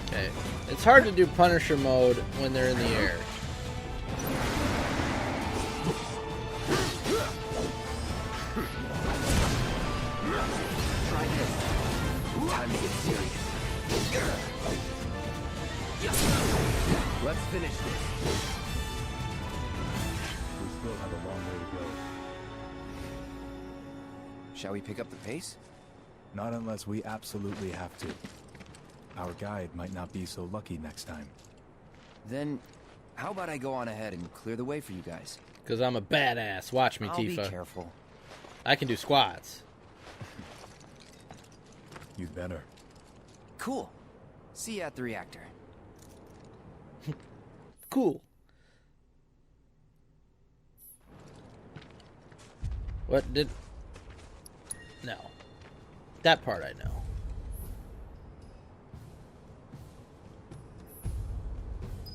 Okay. It's hard to do Punisher mode when they're in the air. Time to get serious. Let's finish this. We still have a long way to go. Shall we pick up the pace? Not unless we absolutely have to. Our guide might not be so lucky next time. Then, how about I go on ahead and clear the way for you guys? Because I'm a badass. Watch me, I'll Tifa. be careful. I can do squats. You'd better. Cool. See you at the reactor. Cool. What did... No. That part I know.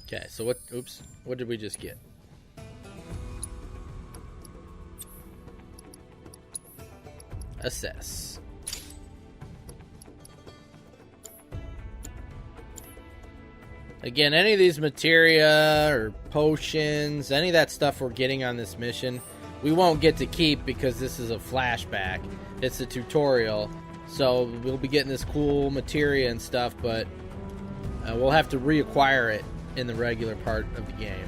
Okay, so what... Oops. What did we just get? Assess. Again, any of these materia or potions, any of that stuff we're getting on this mission, we won't get to keep because this is a flashback. It's a tutorial, so we'll be getting this cool materia and stuff, but we'll have to reacquire it in the regular part of the game.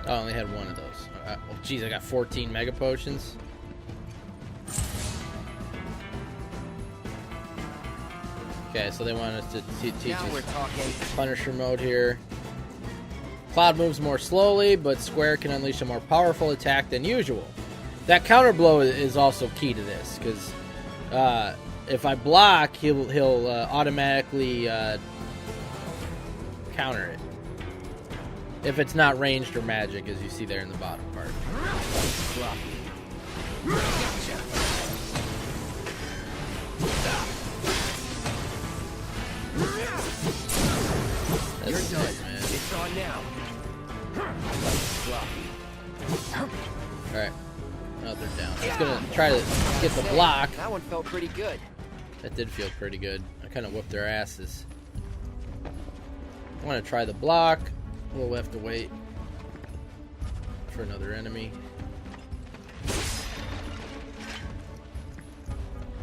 I only had one of those. Oh, geez, I got 14 mega potions. Okay, so they want us to teach us Punisher mode here. Cloud moves more slowly, but Square can unleash a more powerful attack than usual. That counter blow is also key to this, because if I block, he'll automatically counter it. If it's not ranged or magic, as you see there in the bottom part. Gotcha. You're done. Man. It's on now. Alright. Oh, they're down. I was gonna try to get the block. That one felt pretty good. That did feel pretty good. I kind of whooped their asses. I want to try the block. We'll have to wait for another enemy.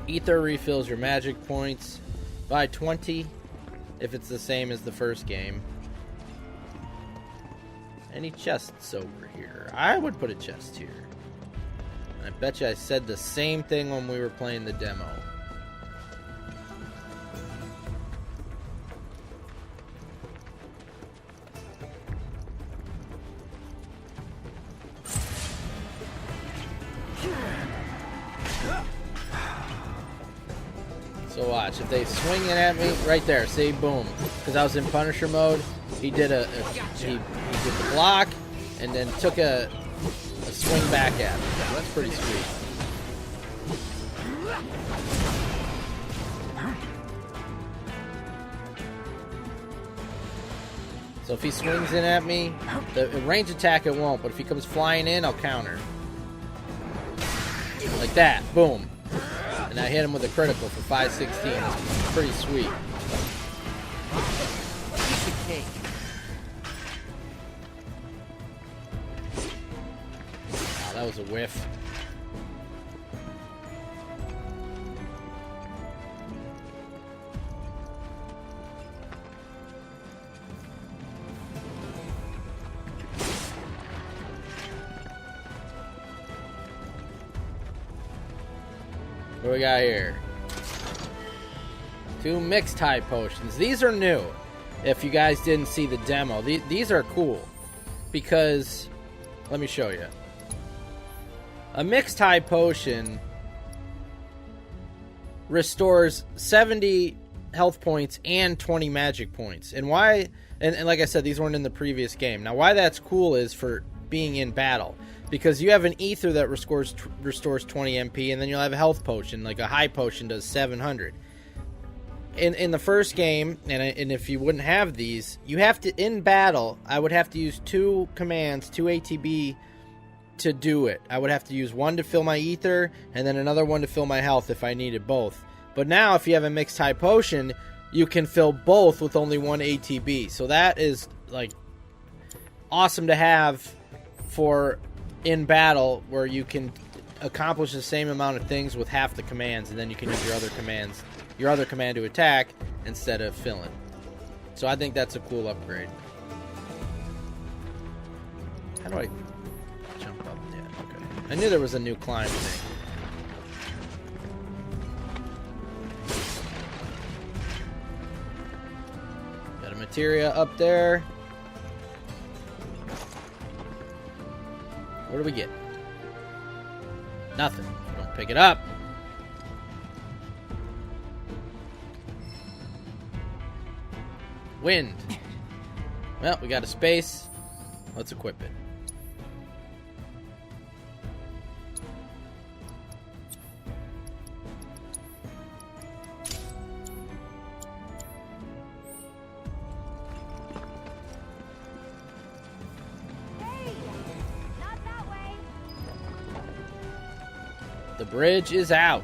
Ether refills your magic points by 20 if it's the same as the first game. Any chests over here? I would put a chest here. I bet you I said the same thing when we were playing the demo. So watch, if they swing it at me, right there, see, boom. Because I was in Punisher mode, he did he did the block, and then took a swing back at me. That's pretty sweet. So if he swings in at me, the range attack it won't, but if he comes flying in, I'll counter. Like that, boom. And I hit him with a critical for 516. That's pretty sweet. Piece of cake. Wow, that was a whiff. What do we got here? 2 mixed type potions. These are new. If you guys didn't see the demo, these are cool because let me show you. A mixed type potion restores 70 health points and 20 magic points. And why? And like I said, these weren't in the previous game. Now, why that's cool is for being in battle. Because you have an ether that restores 20 MP, and then you'll have a health potion, like a high potion does 700. In the first game, and if you wouldn't have these, you have to, in battle, I would have to use 2 commands, 2 ATB to do it. I would have to use one to fill my ether, and then another one to fill my health if I needed both. But now, if you have a mixed type potion, you can fill both with only 1 ATB. So that is, like, awesome to have for in battle, where you can accomplish the same amount of things with half the commands, and then you can use your other command to attack instead of filling. So I think that's a cool upgrade. How do I jump up? Yeah, okay. I knew there was a new climb thing. Got a materia up there. What do we get? Nothing. Don't pick it up. Wind. Well, we got a space. Let's equip it. The bridge is out.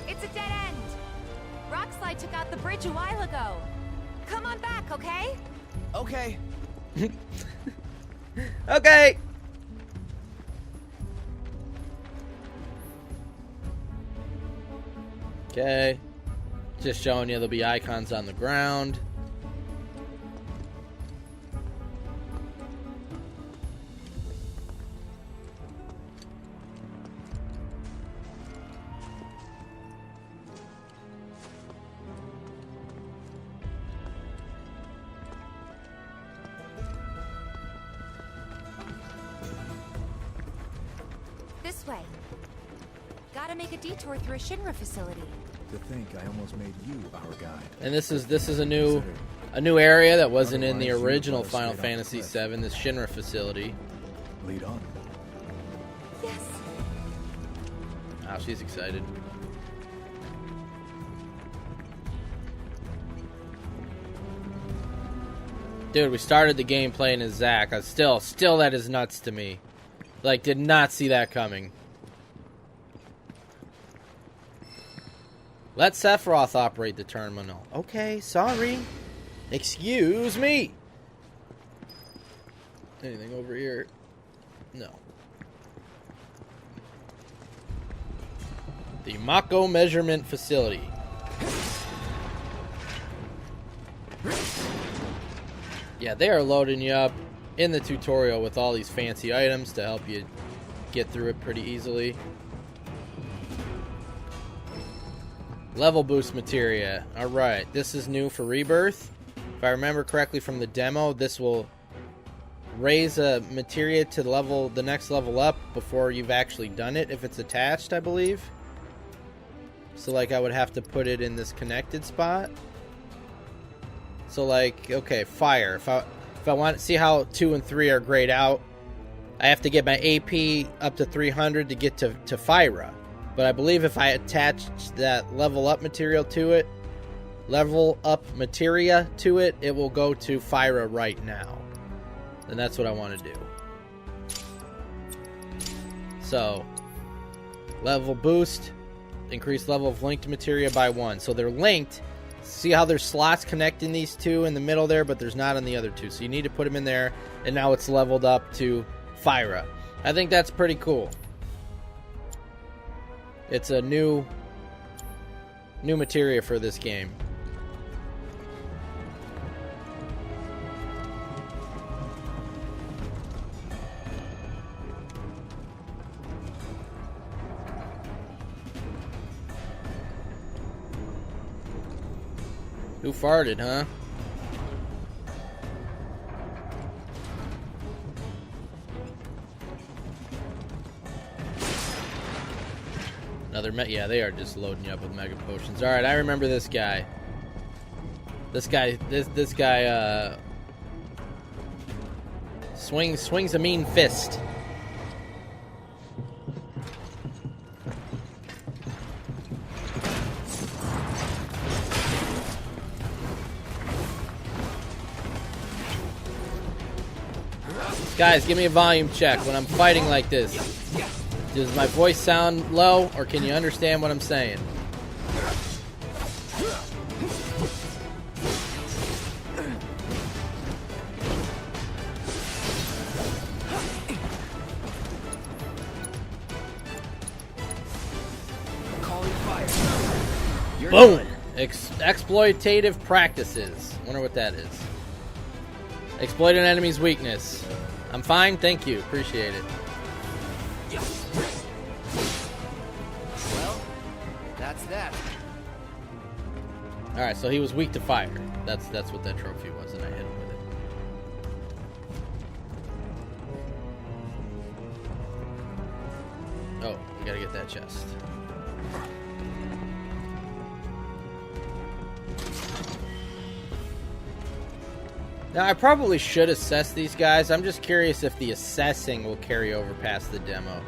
It's a dead end. Rockslide took out the bridge a while ago. Come on back, okay? Okay. Okay. Okay. Just showing you there'll be icons on the ground. This way. Gotta make a detour through a Shinra facility. To think I almost made you our guide. And this is a new area that wasn't in the original Final Fantasy VII. This Shinra facility. Lead on. Yes. Oh, she's excited. Dude, we started the game playing as Zack. Still that is nuts to me. Like, did not see that coming. Let Sephiroth operate the terminal. Okay, sorry. Excuse me. Anything over here? No. The Mako Measurement Facility. Yeah, they are loading you up in the tutorial with all these fancy items to help you get through it pretty easily. Level boost materia. Alright, this is new for Rebirth. If I remember correctly from the demo, this will raise a materia to the next level up before you've actually done it, if it's attached, I believe. So, like, I would have to put it in this connected spot. So, like, okay, fire. If I want to see how 2 and 3 are grayed out, I have to get my AP up to 300 to get to Fyra. But I believe if I attach that level up materia to it, it will go to Fyra right now. And that's what I want to do. So, level boost, increase level of linked materia by 1. So they're linked. See how there's slots connecting these two in the middle there, but there's not on the other two. So you need to put them in there, and now it's leveled up to Fyra. I think that's pretty cool. It's a new materia for this game. Who farted, huh? Yeah, they are just loading you up with mega potions. All right, I remember this guy. This guy swings a mean fist. Guys, give me a volume check when I'm fighting like this. Does my voice sound low, or can you understand what I'm saying? Boom! Exploitative practices. Wonder what that is. Exploit an enemy's weakness. I'm fine, thank you. Appreciate it. That's that. All right, so he was weak to fire. That's what that trophy was, and I hit him with it. Oh, we gotta get that chest. Now, I probably should assess these guys. I'm just curious if the assessing will carry over past the demo.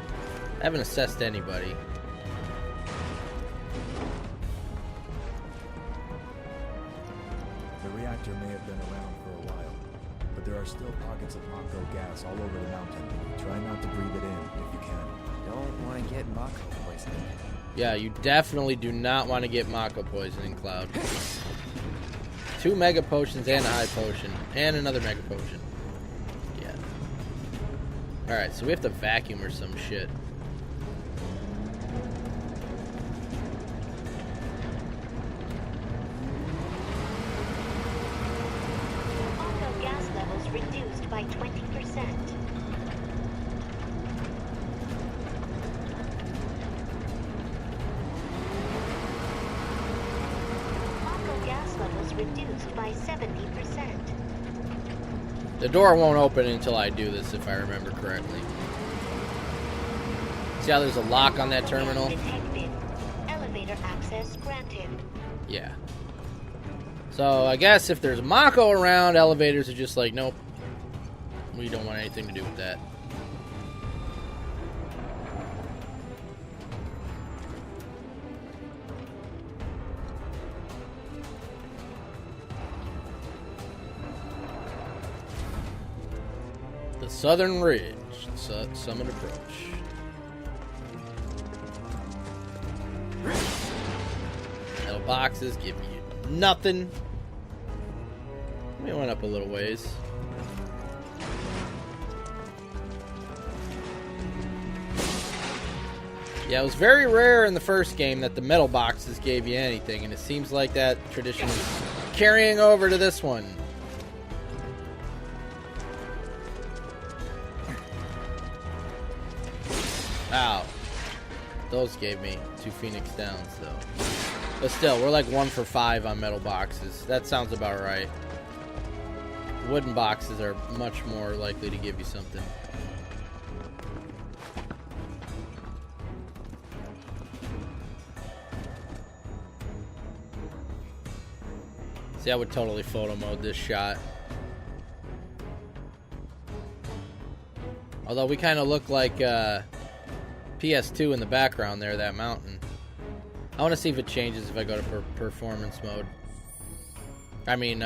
I haven't assessed anybody. The reactor may have been around for a while, but there are still pockets of Mako gas all over the mountain. Try not to breathe it in if you can. Don't want to get Mako poisoning. Yeah, you definitely do not want to get Mako poisoning, Cloud. 2 mega potions and a high potion. And another mega potion. Yeah. Alright, so we have to vacuum or some shit. Mako gas levels reduced by 20%. Levels reduced by 70%. The door won't open until I do this, if I remember correctly. See how there's a lock on that terminal? Detected. Elevator access granted. Yeah. So I guess if there's Mako around, elevators are just like, nope. We don't want anything to do with that. Southern Ridge, Summit Approach. Metal boxes give you nothing. We went up a little ways. Yeah, it was very rare in the first game that the metal boxes gave you anything, and it seems like that tradition is carrying over to this one. Ow. Those gave me 2 Phoenix Downs, though. But still, we're like 1 for 5 on metal boxes. That sounds about right. Wooden boxes are much more likely to give you something. See, I would totally photo mode this shot. Although we kind of look like PS2 in the background there, that mountain. I want to see if it changes if I go to performance mode. I mean,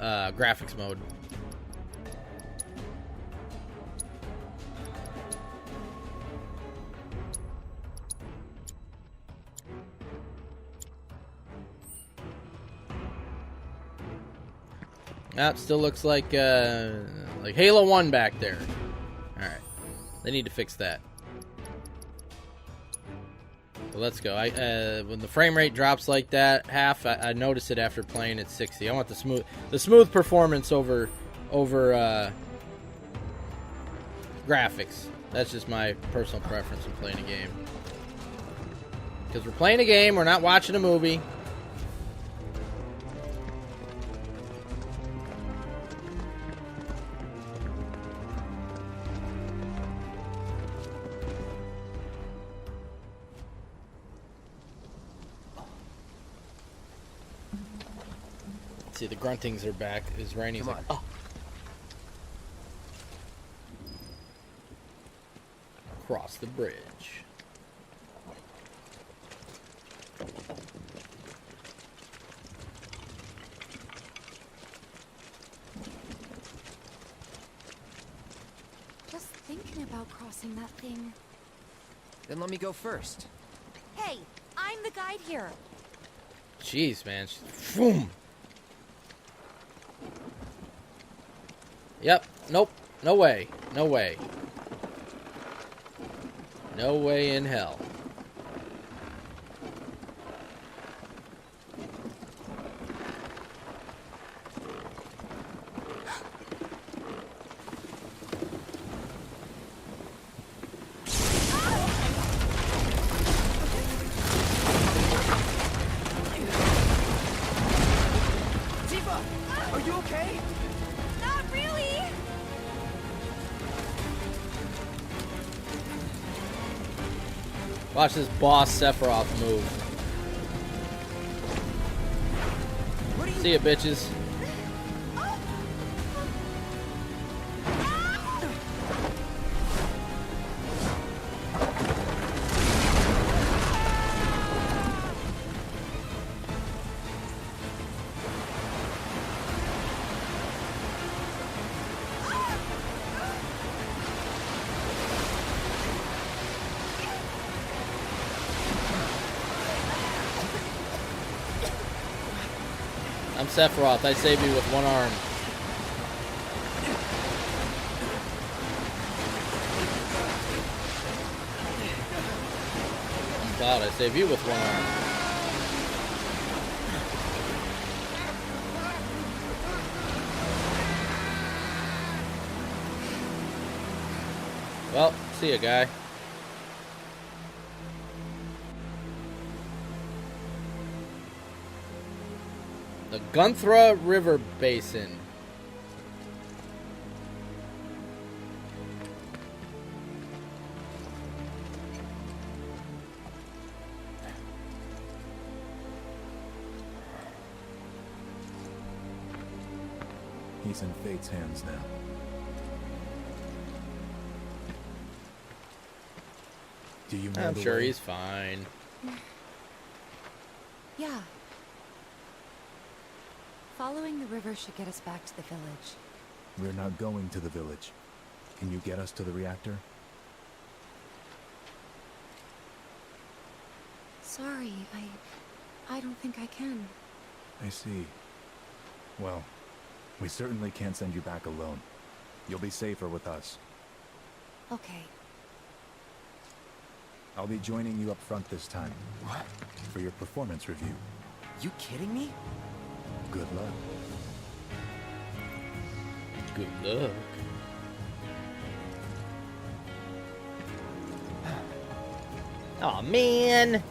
graphics mode. That still looks like Halo 1 back there. Alright. They need to fix that. So let's go. When the frame rate drops like that, half, I notice it after playing at 60. I want the smooth performance over graphics. That's just my personal preference when playing a game. Because we're playing a game, we're not watching a movie. See, the gruntings are back. Is Rainy's like, oh. Cross the bridge. Just thinking about crossing that thing. Then let me go first. Hey, I'm the guide here. Jeez, man. Boom. Yep. Nope. No way. No way. No way in hell. Watch this boss Sephiroth move. See ya, bitches. I'm Sephiroth. I save you with one arm. I'm Cloud. I save you with one arm. Well, see ya, guy. The Gunthra River Basin. He's in Fate's hands now. Do you know I'm the sure way? he's fine. Yeah. Following the river should get us back to the village. We're not going to the village. Can you get us to the reactor? Sorry, I don't think I can. I see. Well, we certainly can't send you back alone. You'll be safer with us. Okay. I'll be joining you up front this time. What? For your performance review. You kidding me? Good luck. Good luck. Aw, man.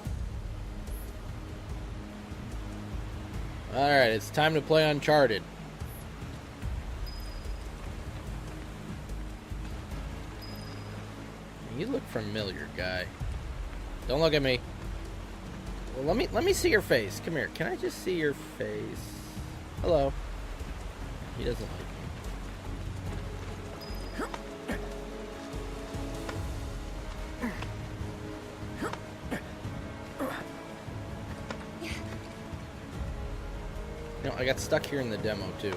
Alright, it's time to play Uncharted. You look familiar, guy. Don't look at me. Well, let me see your face. Come here. Can I just see your face? Hello. He doesn't like me. You know, I got stuck here in the demo too.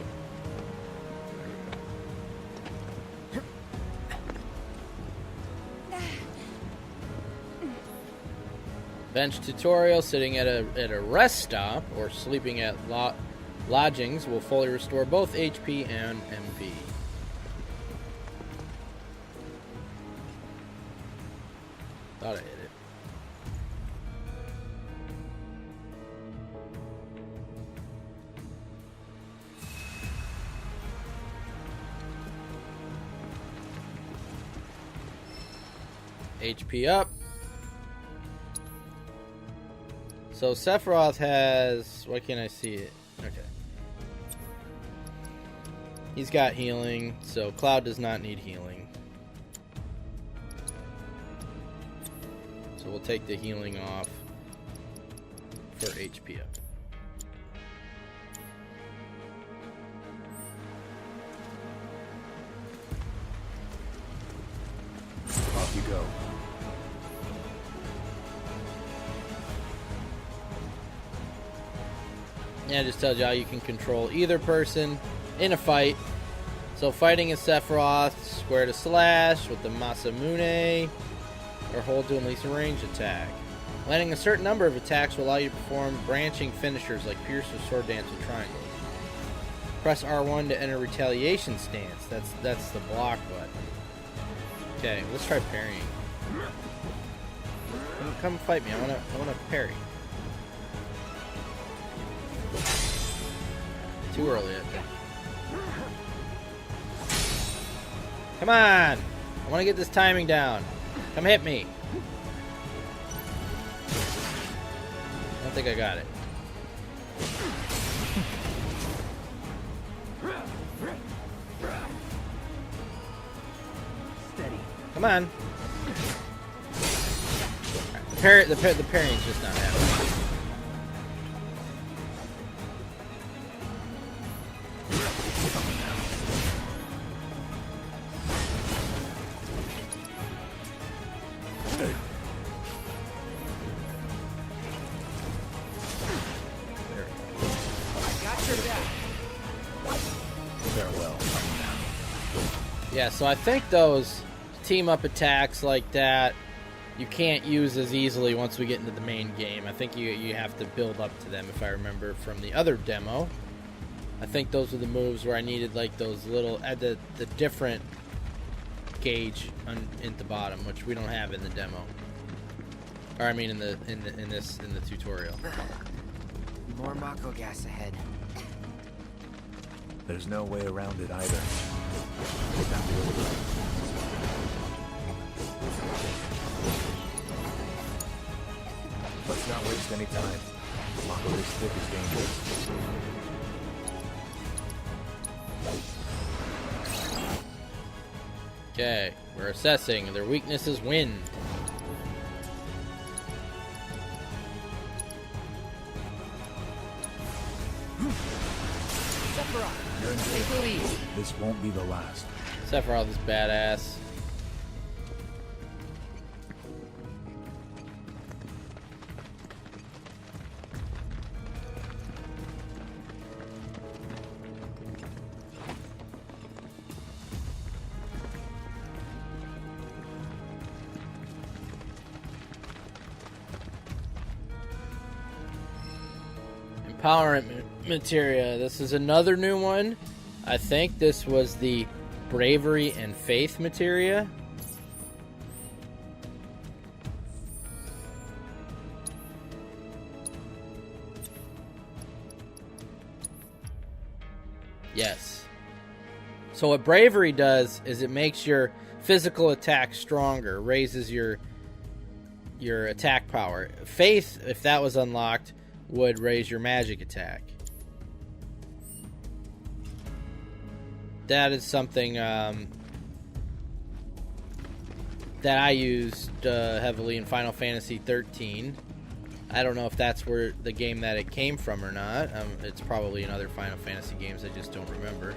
Bench tutorial. Sitting at a rest stop or sleeping at lodgings will fully restore both HP and MP. Thought I hit it. HP up. So Sephiroth has... Why can't I see it? Okay. He's got healing, so Cloud does not need healing. So we'll take the healing off for HP up. Off you go. Yeah, it just tells you how you can control either person in a fight. So fighting is Sephiroth, square to slash with the Masamune, or hold to unleash a ranged attack. Landing a certain number of attacks will allow you to perform branching finishers like Pierce or Sword Dance with triangles. Press R1 to enter retaliation stance. That's the block button. Okay, let's try parrying. Come fight me. I wanna parry. Too early, I think. Come on! I want to get this timing down. Come hit me. I don't think I got it. Steady. Come on. Right, The parrying's just not happening. Yeah, so I think those team-up attacks like that you can't use as easily once we get into the main game. I think you have to build up to them, if I remember from the other demo. I think those were the moves where I needed like those little the different gauge in the bottom, which we don't have in the demo. Or I mean in the tutorial. More Mako gas ahead. There's no way around it either. Let's not waste any time. Mako this thick is dangerous. Okay, we're assessing. Their weakness is wind. Sephiroth, you're in danger. This won't be the last. Sephiroth is badass. Empowerment materia. This is another new one. I think this was the bravery and faith materia. Yes. So what bravery does is it makes your physical attack stronger, raises your attack power. Faith, if that was unlocked, would raise your magic attack. That is something that I used heavily in Final Fantasy XIII. I don't know if that's where the game that it came from or not. It's probably in other Final Fantasy games, I just don't remember.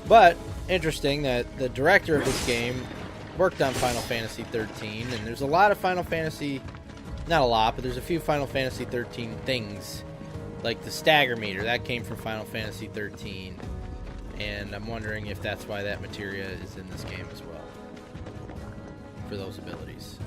But interesting that the director of this game worked on Final Fantasy XIII, and there's a lot of Final Fantasy... Not a lot, but there's a few Final Fantasy XIII things. Like the stagger meter, that came from Final Fantasy XIII. And I'm wondering if that's why that materia is in this game as well. For those abilities.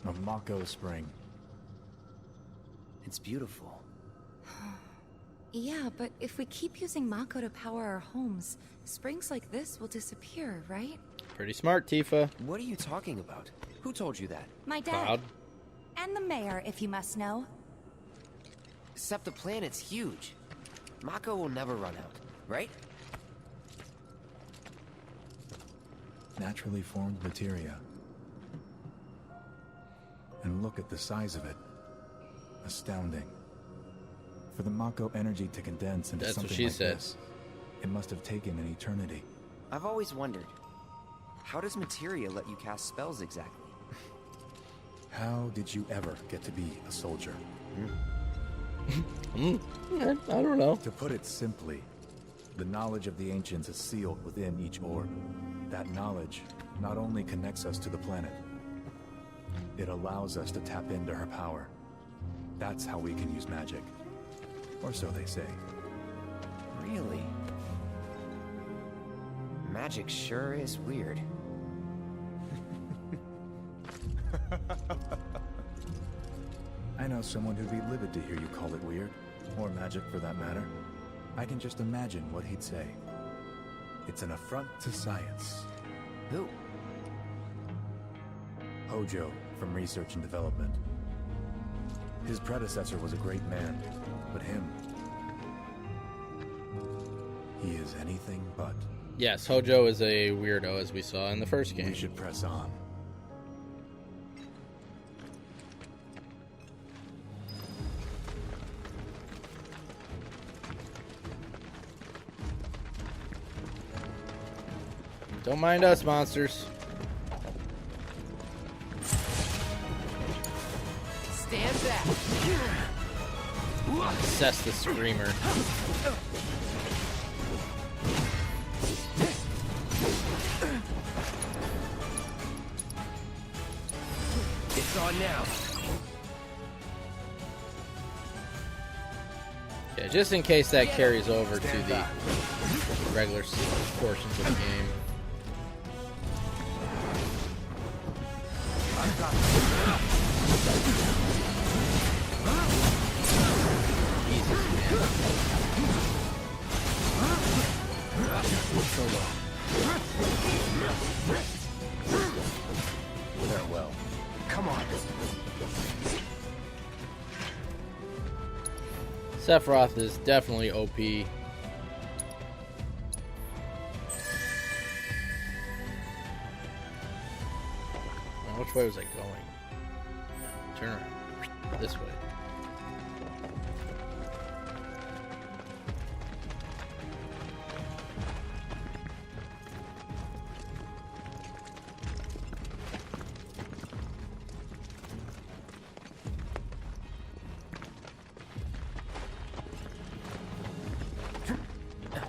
A Mako spring. It's beautiful. Yeah, but if we keep using Mako to power our homes, springs like this will disappear, right? Pretty smart, Tifa. What are you talking about? Who told you that? My dad. Cloud. And the mayor, if you must know. Except the planet's huge. Mako will never run out, right? Naturally formed materia. And look at the size of it. Astounding. For the Mako energy to condense into something like this, it must have taken an eternity. I've always wondered, how does materia let you cast spells exactly? How did you ever get to be a soldier? I don't know. To put it simply, the knowledge of the ancients is sealed within each orb. That knowledge not only connects us to the planet, it allows us to tap into her power. That's how we can use magic. Or so they say. Really? Magic sure is weird. I know someone who'd be livid to hear you call it weird, or magic for that matter. I can just imagine what he'd say. It's an affront to science. Who? Hojo, from Research and Development. His predecessor was a great man, but him... he is anything but. Yes, Hojo is a weirdo, as we saw in the first game. We should press on. Don't mind us, monsters. Stand back. Assess the screamer. It's on now. Yeah, just in case that carries over to the regular portions of the game. Farewell. Come on. Sephiroth is definitely OP. Now, which way was I going? Turn around. This way.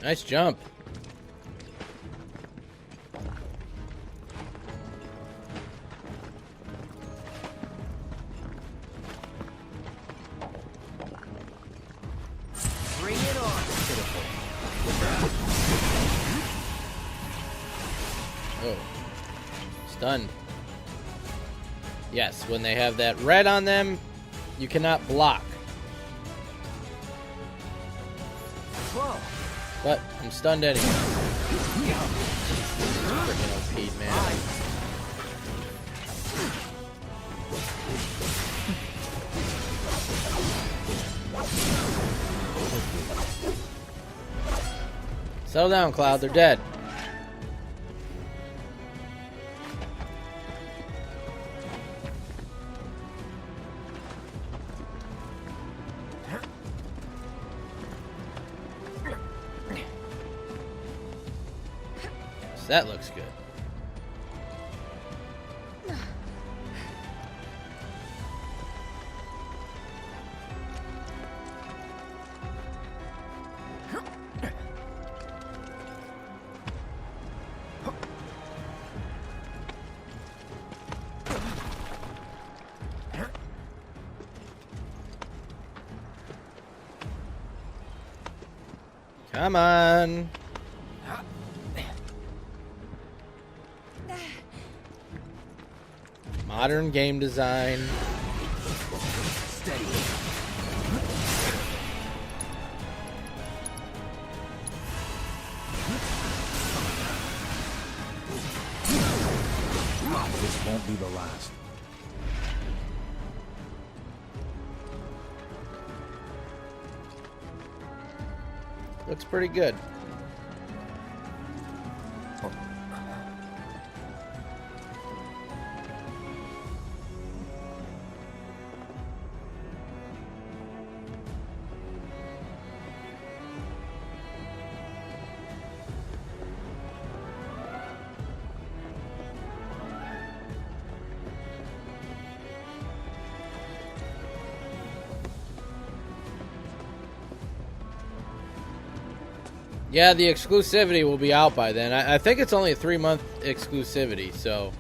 Nice jump. Bring it on. Oh. Stunned. Yes, when they have that red on them, you cannot block. Whoa. But I'm stunned anyway. Freaking OP, man. Settle down, Cloud. They're dead. That looks good. Come on. Modern game design. Steady. This won't be the last. Looks pretty good. Yeah, the exclusivity will be out by then. I think it's only a 3-month exclusivity, so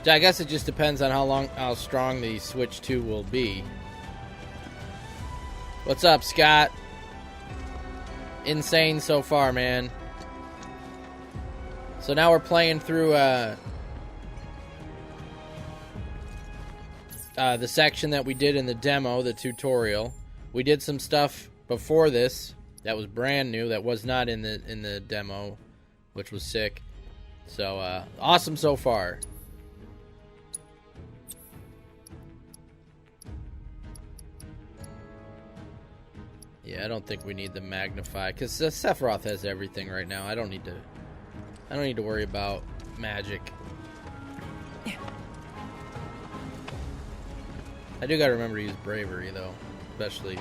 I guess it just depends on how strong the Switch 2 will be. What's up, Scott? Insane so far, man. So now we're playing through the section that we did in the demo, the tutorial. We did some stuff before this that was brand new, that was not in the demo, which was sick. So awesome so far. Yeah, I don't think we need the magnify, because Sephiroth has everything right now. I don't need to worry about magic. I do gotta remember to use bravery though, especially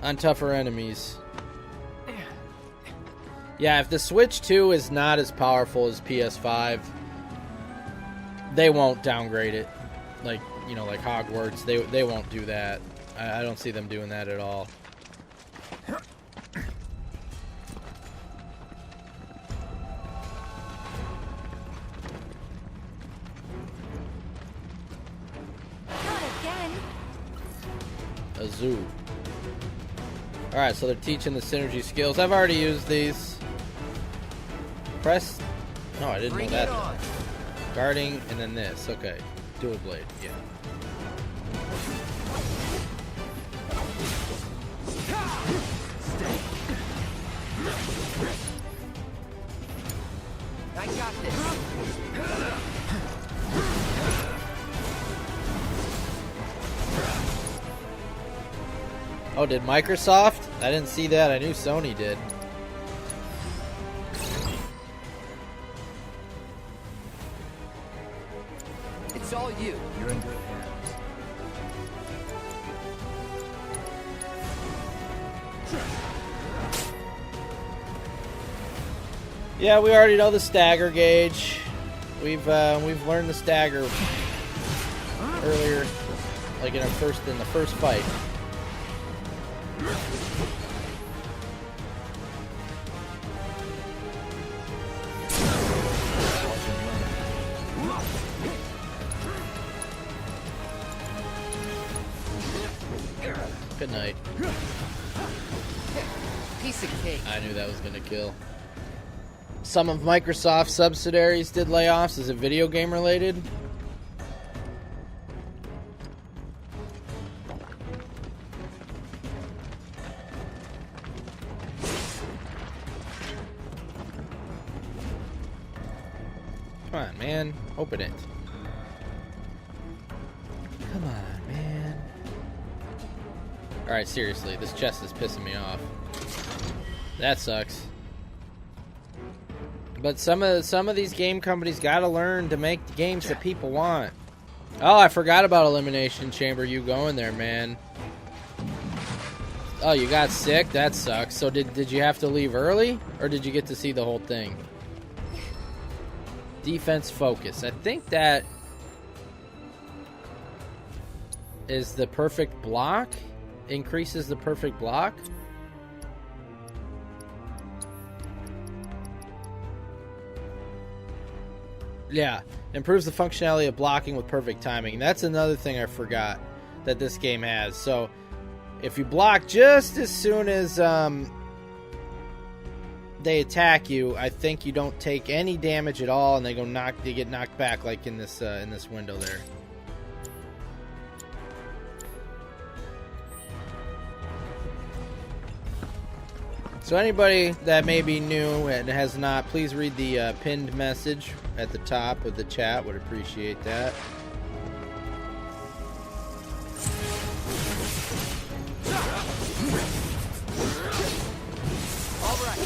on tougher enemies. Yeah, if the Switch 2 is not as powerful as PS5, they won't downgrade it. Like, you know, like Hogwarts, they won't do that. I don't see them doing that at all. Not again. A zoo. Alright, so they're teaching the synergy skills. I've already used these. Press. No, I didn't know that. Guarding, and then this. Okay. Dual blade. Yeah. I got this. Oh, did Microsoft? I didn't see that. I knew Sony did. It's all you. You're in good hands. Yeah, we already know the stagger gauge. We've learned the stagger earlier, like in the first fight. Good night. Piece of cake. I knew that was gonna kill. Some of Microsoft's subsidiaries did layoffs. Is it video game related? Come on, man. Open it. Come on, man. Alright, seriously. This chest is pissing me off. That sucks. But some of these game companies gotta learn to make the games that people want. Oh, I forgot about Elimination Chamber. You going there, man. Oh, you got sick? That sucks. So did you have to leave early? Or did you get to see the whole thing? Defense focus. I think that is the perfect block. Increases the perfect block. Yeah, improves the functionality of blocking with perfect timing. That's another thing I forgot that this game has. So, if you block just as soon as they attack you, I think you don't take any damage at all, and they get knocked back like in this window there. So anybody that may be new and has not, please read the pinned message at the top of the chat. Would appreciate that. All right.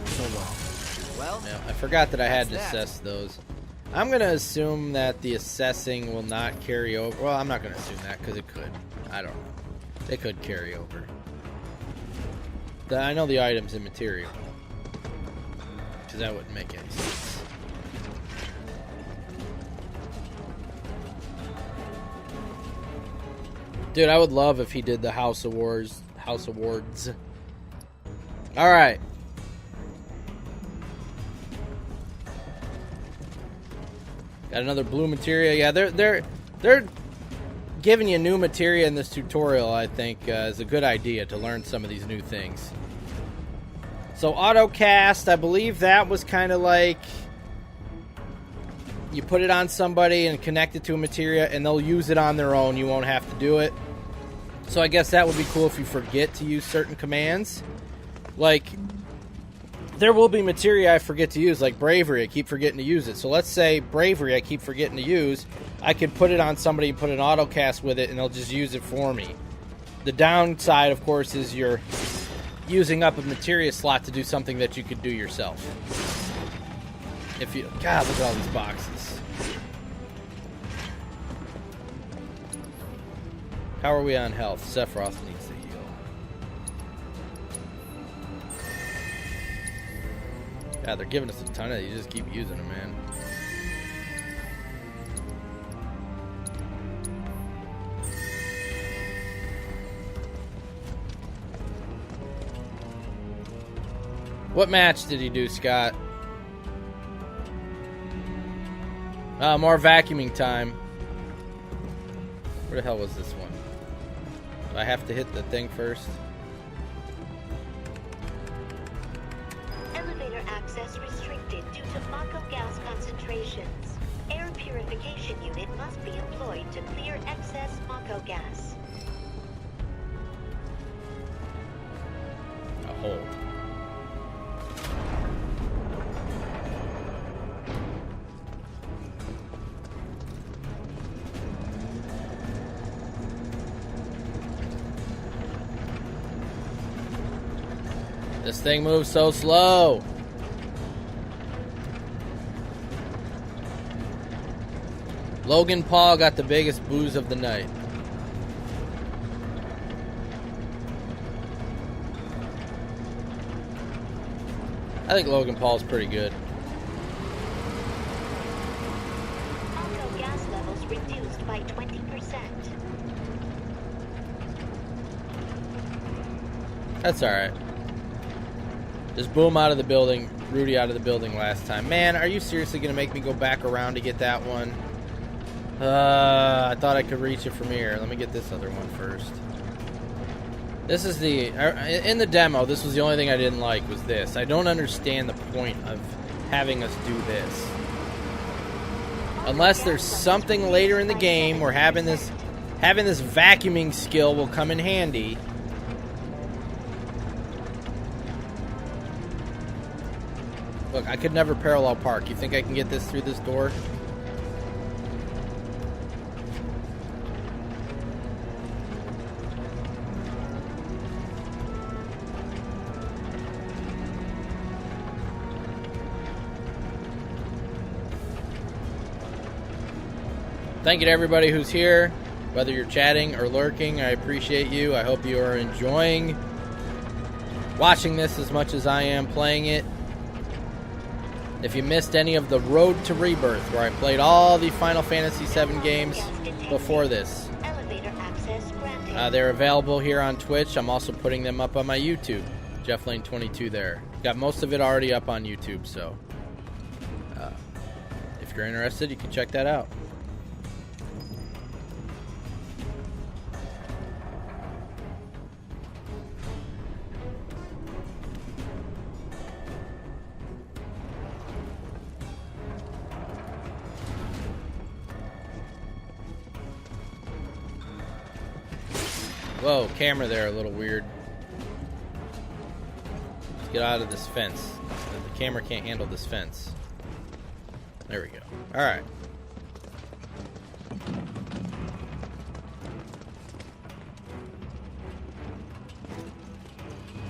So long. Well, Yeah, I forgot that I had to assess those. I'm going to assume that the assessing will not carry over. Well, I'm not going to assume that because it could. I don't know. They could carry over. I know the item's immaterial. Because that wouldn't make any sense. Dude, I would love if he did the House Awards. Alright. Got another blue materia. Yeah, they're giving you new materia in this tutorial, I think, is a good idea to learn some of these new things. So auto cast, I believe that was kind of like you put it on somebody and connect it to a materia and they'll use it on their own. You won't have to do it. So I guess that would be cool if you forget to use certain commands. Like, there will be materia I forget to use, like bravery. I keep forgetting to use it. So let's say bravery I keep forgetting to use. I can put it on somebody and put an auto cast with it, and they'll just use it for me. The downside, of course, is you're using up a materia slot to do something that you could do yourself. If you, God, look at all these boxes. How are we on health? Sephiroth needs to heal. God, they're giving us a ton of these. You just keep using them, man. What match did he do, Scott? More vacuuming time. Where the hell was this one? Do I have to hit the thing first? Elevator access restricted due to Mako gas concentrations. Air purification unit must be employed to clear excess Mako gas. A hold. This thing moves so slow. Logan Paul got the biggest booze of the night. I think Logan Paul's pretty good. Mako gas levels reduced by 20%. That's alright. Just boom out of the building. Rudy out of the building last time. Man, are you seriously going to make me go back around to get that one? I thought I could reach it from here. Let me get this other one first. This is the... In the demo, this was the only thing I didn't like, was this. I don't understand the point of having us do this. Unless there's something later in the game where having this vacuuming skill will come in handy. Look, I could never parallel park. You think I can get this through this door? Thank you to everybody who's here, whether you're chatting or lurking. I appreciate you. I hope you are enjoying watching this as much as I am playing it. If you missed any of the Road to Rebirth, where I played all the Final Fantasy VII games before this, they're available here on Twitch. I'm also putting them up on my YouTube, JeffLane22 there. Got most of it already up on YouTube, so if you're interested, you can check that out. Whoa, camera there, a little weird. Let's get out of this fence. The camera can't handle this fence. There we go. Alright.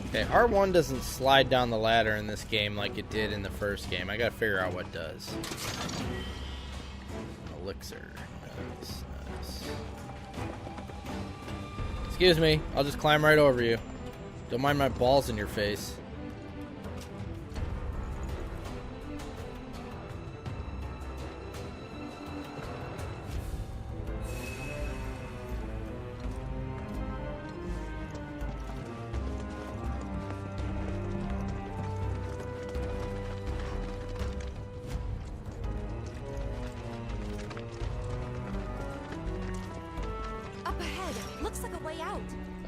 Okay, R1 doesn't slide down the ladder in this game like it did in the first game. I gotta figure out what does. Elixir. Nice. Excuse me, I'll just climb right over you. Don't mind my balls in your face.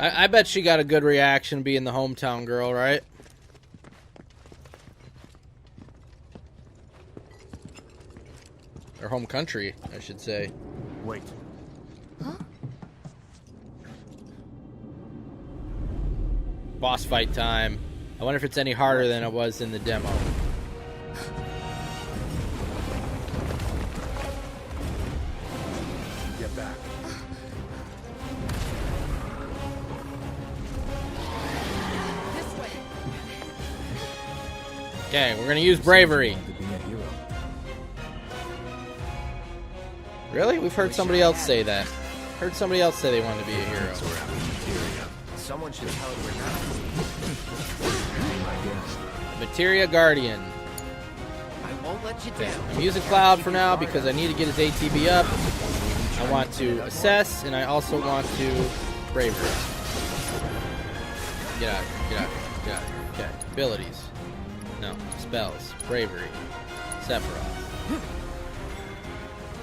I bet she got a good reaction being the hometown girl, right? Or home country, I should say. Wait. Huh? Boss fight time. I wonder if it's any harder than it was in the demo. Get back. Okay, we're gonna use bravery. Really? We've heard somebody else say that. Heard somebody else say they wanted to be a hero. Someone should tell her we're not. Materia Guardian. I won't let you down. I'm using Cloud for now because I need to get his ATB up. I want to assess, and I also want to bravery. Get out, get out, get out. Okay, abilities. No, spells. Bravery. Sephiroth.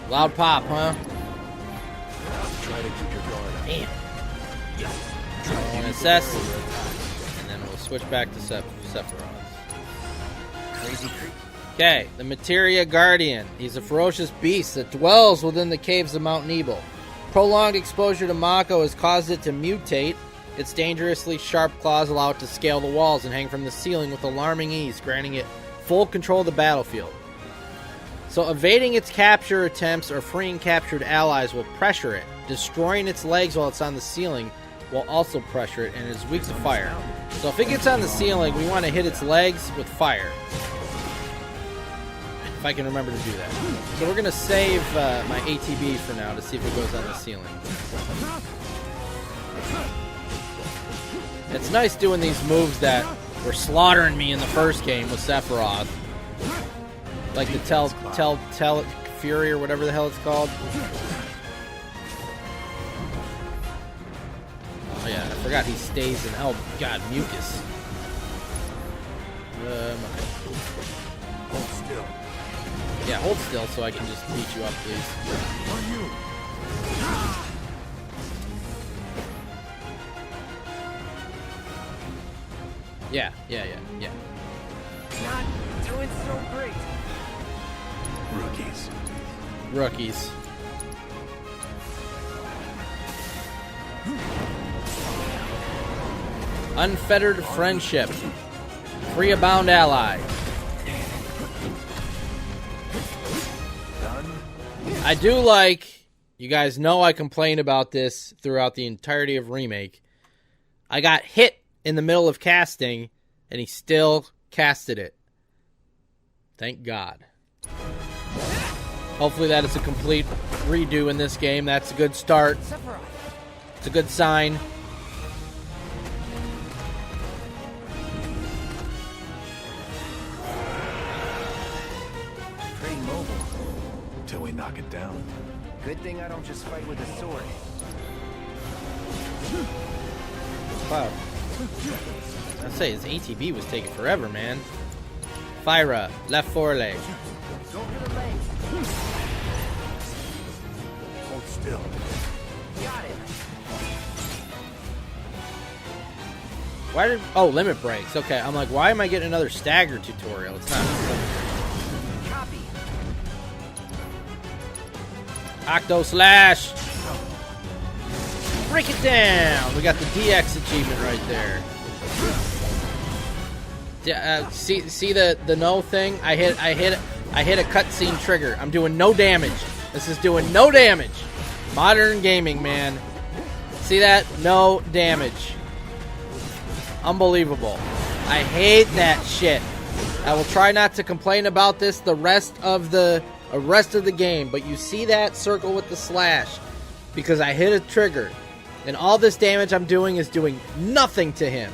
Loud pop, huh? Try to keep your guard up. Damn. I want to assess, and then we'll switch back to Sephiroth. Crazy creep. Okay, the Materia Guardian. He's a ferocious beast that dwells within the caves of Mount Nibel. Prolonged exposure to Mako has caused it to mutate. Its dangerously sharp claws allow it to scale the walls and hang from the ceiling with alarming ease, granting it full control of the battlefield. So evading its capture attempts or freeing captured allies will pressure it. Destroying its legs while it's on the ceiling will also pressure it, and it is weak to fire. So if it gets on the ceiling, we want to hit its legs with fire. If I can remember to do that. So we're going to save my ATB for now to see if it goes on the ceiling. It's nice doing these moves that were slaughtering me in the first game with Sephiroth. Like the Tell Fury or whatever the hell it's called. Oh yeah, I forgot he stays in, oh god, mucus. Hold still. Yeah, hold still so I can just beat you up, please. On you. Yeah. Not doing so great. Rookies. Unfettered friendship. Free a bound ally. I do like, you guys know I complained about this throughout the entirety of Remake. I got hit in the middle of casting, and he still casted it. Thank God. Hopefully that is a complete redo in this game. That's a good start. It's a good sign. Pretty mobile. Till we knock it down. Good thing I don't just fight with a sword. Wow. I say his ATB was taking forever, man. Fyra, left foreleg. Go for the leg. Hold still. Got it. Why did... Oh, limit breaks. Okay, I'm like, why am I getting another stagger tutorial? It's not... Copy. Octo Slash! Break it down! We got the DX achievement right there. See the no thing? I hit a cutscene trigger. I'm doing no damage. This is doing no damage. Modern gaming, man. See that? No damage. Unbelievable. I hate that shit. I will try not to complain about this the rest of the game, but you see that circle with the slash because I hit a trigger, and all this damage I'm doing is doing nothing to him.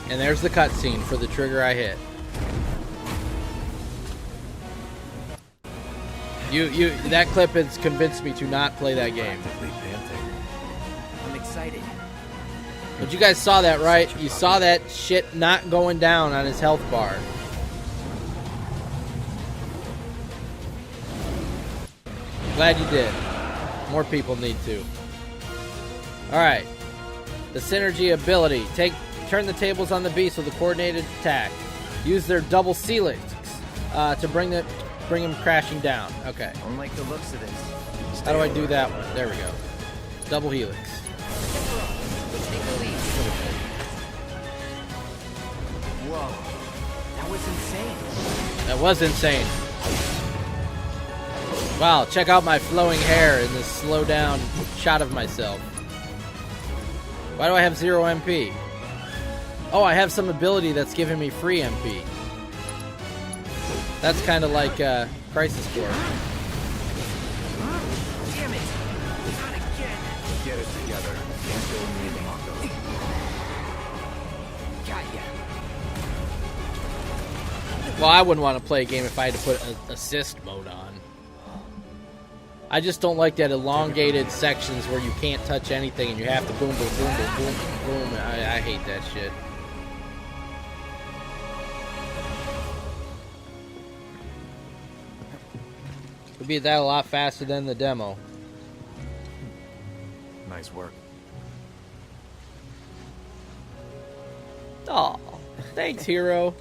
And there's the cutscene for the trigger I hit. That clip has convinced me to not play that game. I'm excited. But you guys saw that, right? You saw that shit not going down on his health bar. Glad you did. More people need to. Alright. The synergy ability. Turn the tables on the beast with a coordinated attack. Use their double helix to bring him crashing down. Okay. Don't like the looks of this. How do I do that one? There we go. Double helix. Whoa. That was insane. That was insane. Wow, check out my flowing hair in this slow down shot of myself. Why do I have 0 MP? Oh, I have some ability that's giving me free MP. That's kind of like Crisis Core. Damn it! Not again! Get it together. Don't go near the Mako. Got ya. Well, I wouldn't want to play a game if I had to put assist mode on. I just don't like that elongated sections where you can't touch anything and you have to boom, boom, boom, boom, boom, boom. I hate that shit. It'd be that a lot faster than the demo. Nice work. Aw, thanks, hero.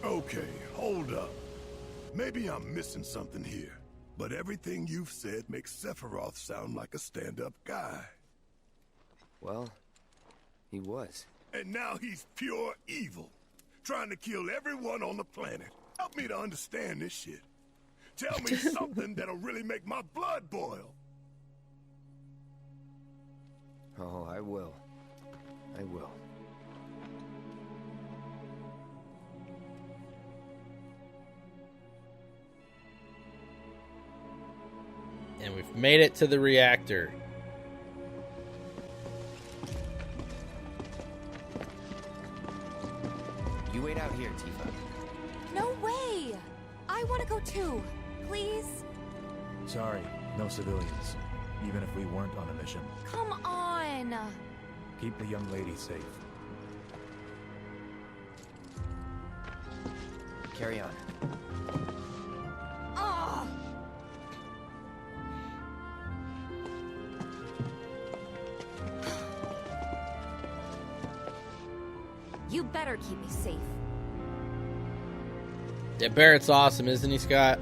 Okay, hold up. Maybe I'm missing something here, but everything you've said makes Sephiroth sound like a stand-up guy. Well, he was. And now he's pure evil, trying to kill everyone on the planet. Help me to understand this shit. Tell me something that'll really make my blood boil. Oh, I will. I will. And we've made it to the reactor. You wait out here, Tifa. No way! I want to go too. Please? Sorry, no civilians. Even if we weren't on a mission. Come on! Keep the young lady safe. Carry on. Oh! You better keep me safe. Yeah, Barrett's awesome, isn't he, Scott?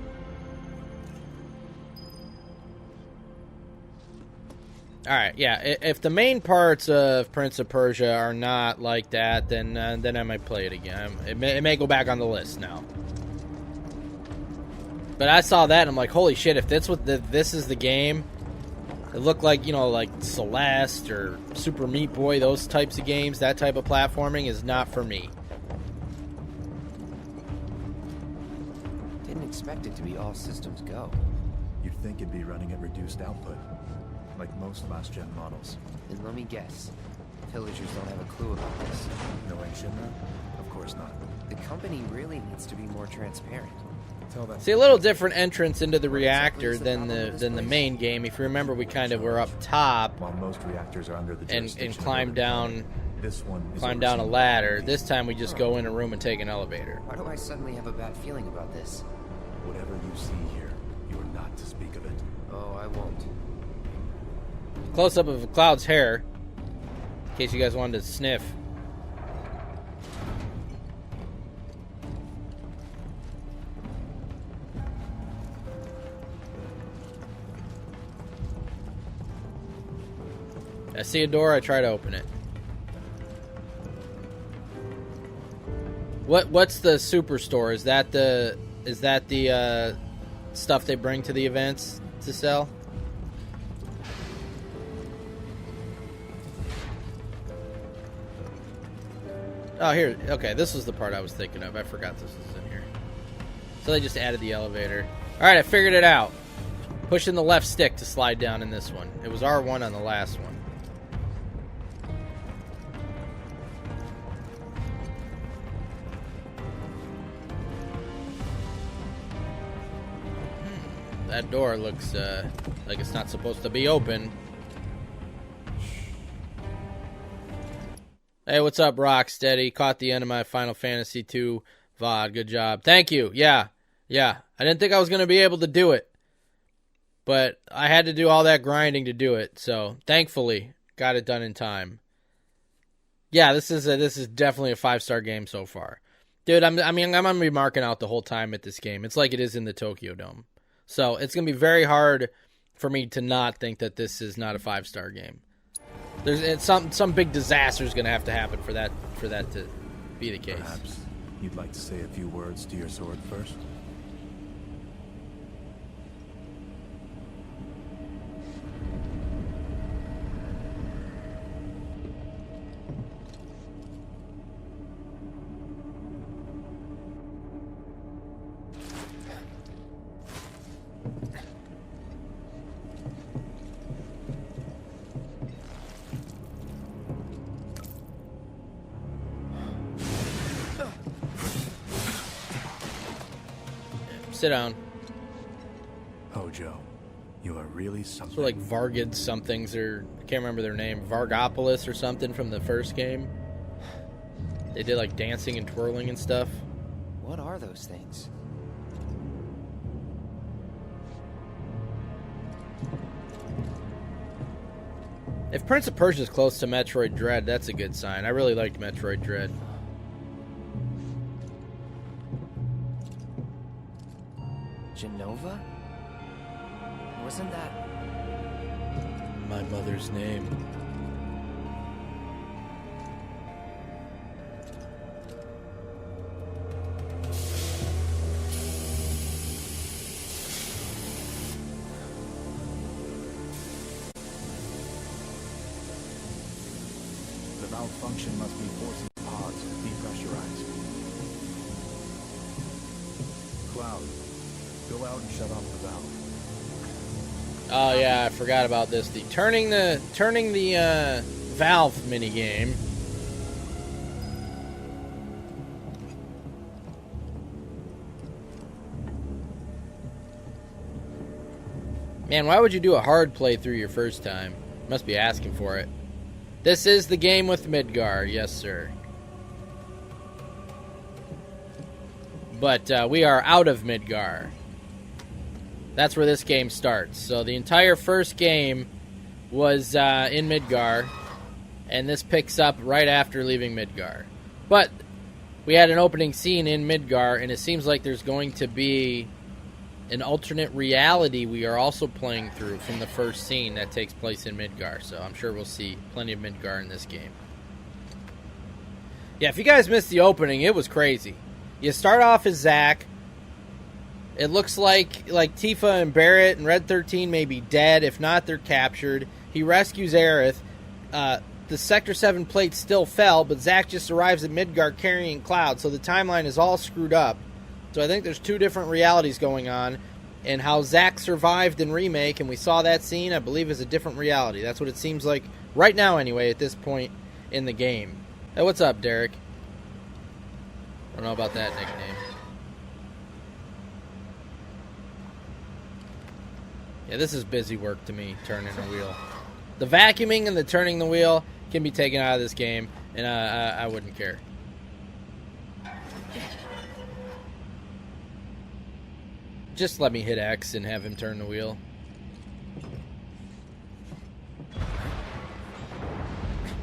Alright, yeah, if the main parts of Prince of Persia are not like that, then I might play it again. It may go back on the list now. But I saw that and I'm like, holy shit, if this is the game, it looked like, you know, like Celeste or Super Meat Boy, those types of games, that type of platforming is not for me. Didn't expect it to be all systems go. You'd think it'd be running at reduced output, like most last-gen models. And let me guess, pillagers don't have a clue about this. No ancient? Of course not. The company really needs to be more transparent. See, a little different entrance into the reactor than the main game. If you remember, we kind of were up top while most reactors are under the and climbed down. This one climbed down a ladder. This time we just go in a room and take an elevator. Why do I suddenly have a bad feeling about this? Whatever you see here, you are not to speak of it. Oh, I won't. Close up of Cloud's hair, in case you guys wanted to sniff. I see a door, I try to open it. What's the superstore? Is that the stuff they bring to the events to sell? Oh, here. Okay, this was the part I was thinking of. I forgot this was in here. So they just added the elevator. Alright, I figured it out. Pushing the left stick to slide down in this one. It was R1 on the last one. That door looks like it's not supposed to be open. Hey, what's up, Rocksteady? Caught the end of my Final Fantasy II VOD. Good job. Thank you. Yeah. I didn't think I was going to be able to do it. But I had to do all that grinding to do it. So, thankfully, got it done in time. Yeah, this is definitely a 5-star game so far. Dude, I'm going to be marking out the whole time at this game. It's like it is in the Tokyo Dome. So, it's going to be very hard for me to not think that this is not a 5-star game. There's some big disaster is going to have to happen for that to be the case. Perhaps you'd like to say a few words to your sword first? sit down. Hojo, you are really something. So like Vargid somethings, or I can't remember their name, Vargopolis or something from the first game. They did like dancing and twirling and stuff. What are those things? If Prince of Persia is close to Metroid Dread, that's a good sign. I really liked Metroid Dread. Genova? Wasn't that... My mother's name. The malfunction must be forcing pods depressurized. Cloud, go out and shut off the valve. Oh yeah, I forgot about this. The turning the valve minigame. Man, why would you do a hard playthrough your first time? Must be asking for it. This is the game with Midgar, yes sir. But we are out of Midgar. That's where this game starts. So the entire first game was in Midgar, and this picks up right after leaving Midgar. But we had an opening scene in Midgar, and it seems like there's going to be an alternate reality we are also playing through from the first scene that takes place in Midgar. So I'm sure we'll see plenty of Midgar in this game. Yeah, if you guys missed the opening, it was crazy. You start off as Zack. It looks like Tifa and Barret and Red 13 may be dead. If not, they're captured. He rescues Aerith. The Sector 7 plate still fell, but Zack just arrives at Midgar carrying Cloud, so the timeline is all screwed up. So I think there's two different realities going on, and how Zack survived in Remake, and we saw that scene, I believe, is a different reality. That's what it seems like right now, anyway, at this point in the game. Hey, what's up, Derek? I don't know about that nickname. Yeah, this is busy work to me, turning the wheel. The vacuuming and the turning the wheel can be taken out of this game, and I wouldn't care. Just let me hit X and have him turn the wheel.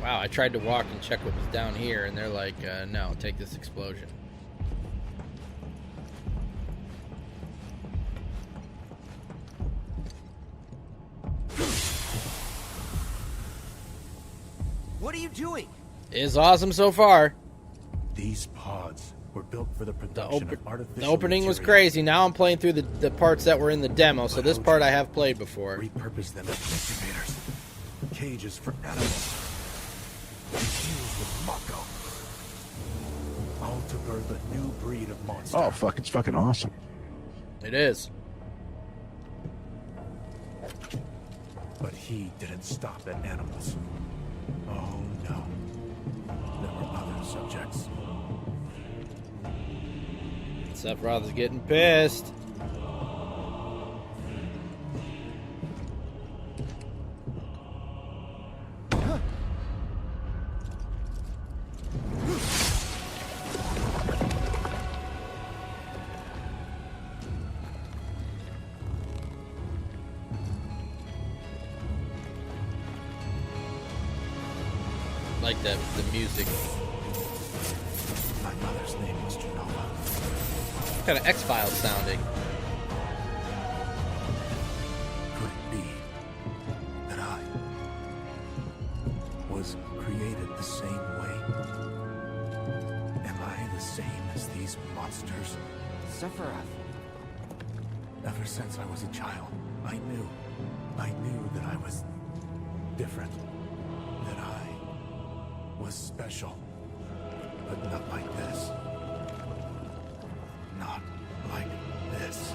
Wow, I tried to walk and check what was down here, and they're like, no, take this explosion. What are you doing? It's awesome so far. These pods were built for the production of artificial The opening was material. crazy. Now I'm playing through the parts that were in the demo, so this part I have played before. Repurpose them as incubators, cages for animals, infused with Mako, all to birth a new breed of monster. Oh, fuck, it's fucking awesome. It is. But he didn't stop at animals. Oh no. There were other subjects. Sephiroth is getting pissed. Like the music. My mother's name was Genova. Kind of X-Files sounding. Could it be that I was created the same way? Am I the same as these monsters? Sephiroth. Ever since I was a child, I knew that I was different. That I was special. But not like this. Not like this.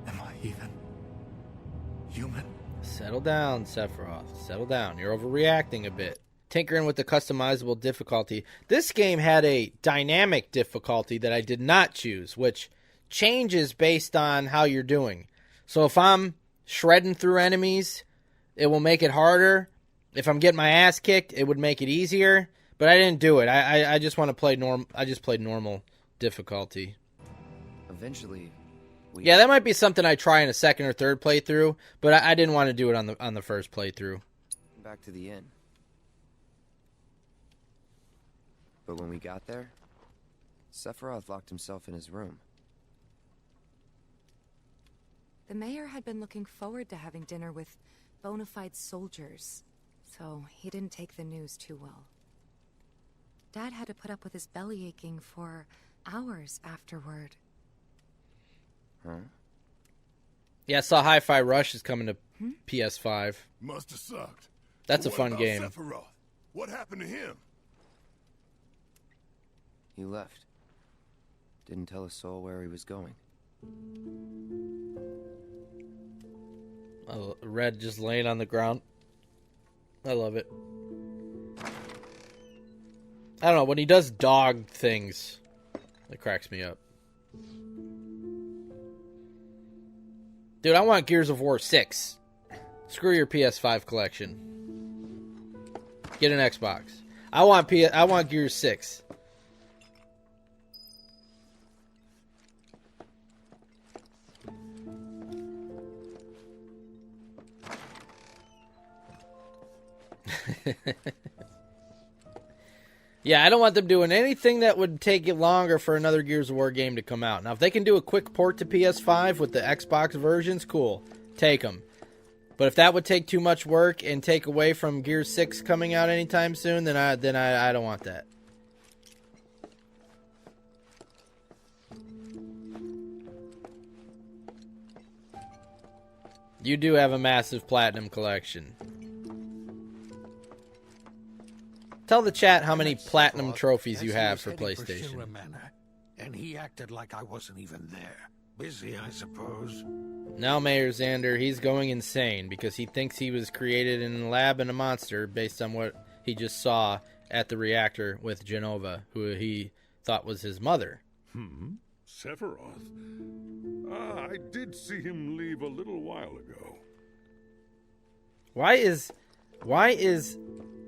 Am I even human? Settle down, Sephiroth. Settle down. You're overreacting a bit. Tinkering with the customizable difficulty. This game had a dynamic difficulty that I did not choose, which changes based on how you're doing. So if I'm shredding through enemies, it will make it harder. If I'm getting my ass kicked, it would make it easier. But I didn't do it. I just want to play normal. I just played normal difficulty. Eventually, yeah, that might be something I try in a second or third playthrough, but I didn't want to do it on the first playthrough. Back to the inn. But when we got there, Sephiroth locked himself in his room. The mayor had been looking forward to having dinner with bona fide soldiers, so he didn't take the news too well. Dad had to put up with his belly aching for hours afterward. Huh? Yeah, I saw Hi-Fi Rush is coming to PS5. Must have sucked. That's So a what fun about game. Sephiroth? What happened to him? He left. Didn't tell a soul where he was going. Oh, Red just laying on the ground. I love it. I don't know, when he does dog things, it cracks me up. Dude, I want Gears of War 6. Screw your PS5 collection. Get an Xbox. I want Gears 6. Yeah, I don't want them doing anything that would take it longer for another Gears of War game to come out. Now, if they can do a quick port to PS5 with the Xbox versions, cool. Take them. But if that would take too much work and take away from Gears 6 coming out anytime soon, then I don't want that. You do have a massive platinum collection. Tell the chat how many platinum trophies you have for PlayStation. And he acted like I wasn't even there. Busy, I suppose. Now Mayor Xander, he's going insane because he thinks he was created in a lab and a monster based on what he just saw at the reactor with Genova, who he thought was his mother. Sephiroth? I did see him leave a little while ago. Why is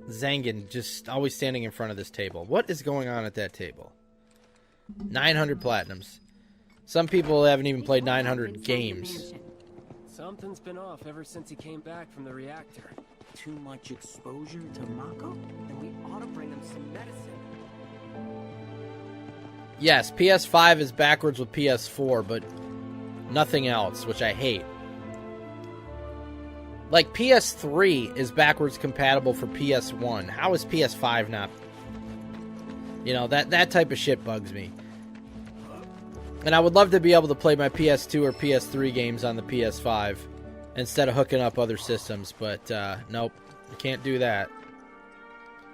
Zangan just always standing in front of this table? What is going on at that table? 900 platinums. Some people haven't even played 900 games. Something's been off ever since he came back from the reactor. Too much exposure to Mako? Then we ought to bring him some medicine. Yes, PS5 is backwards with PS4, but nothing else, which I hate. Like, PS3 is backwards compatible for PS1. How is PS5 not? You know, that type of shit bugs me. And I would love to be able to play my PS2 or PS3 games on the PS5 instead of hooking up other systems, but nope, you can't do that.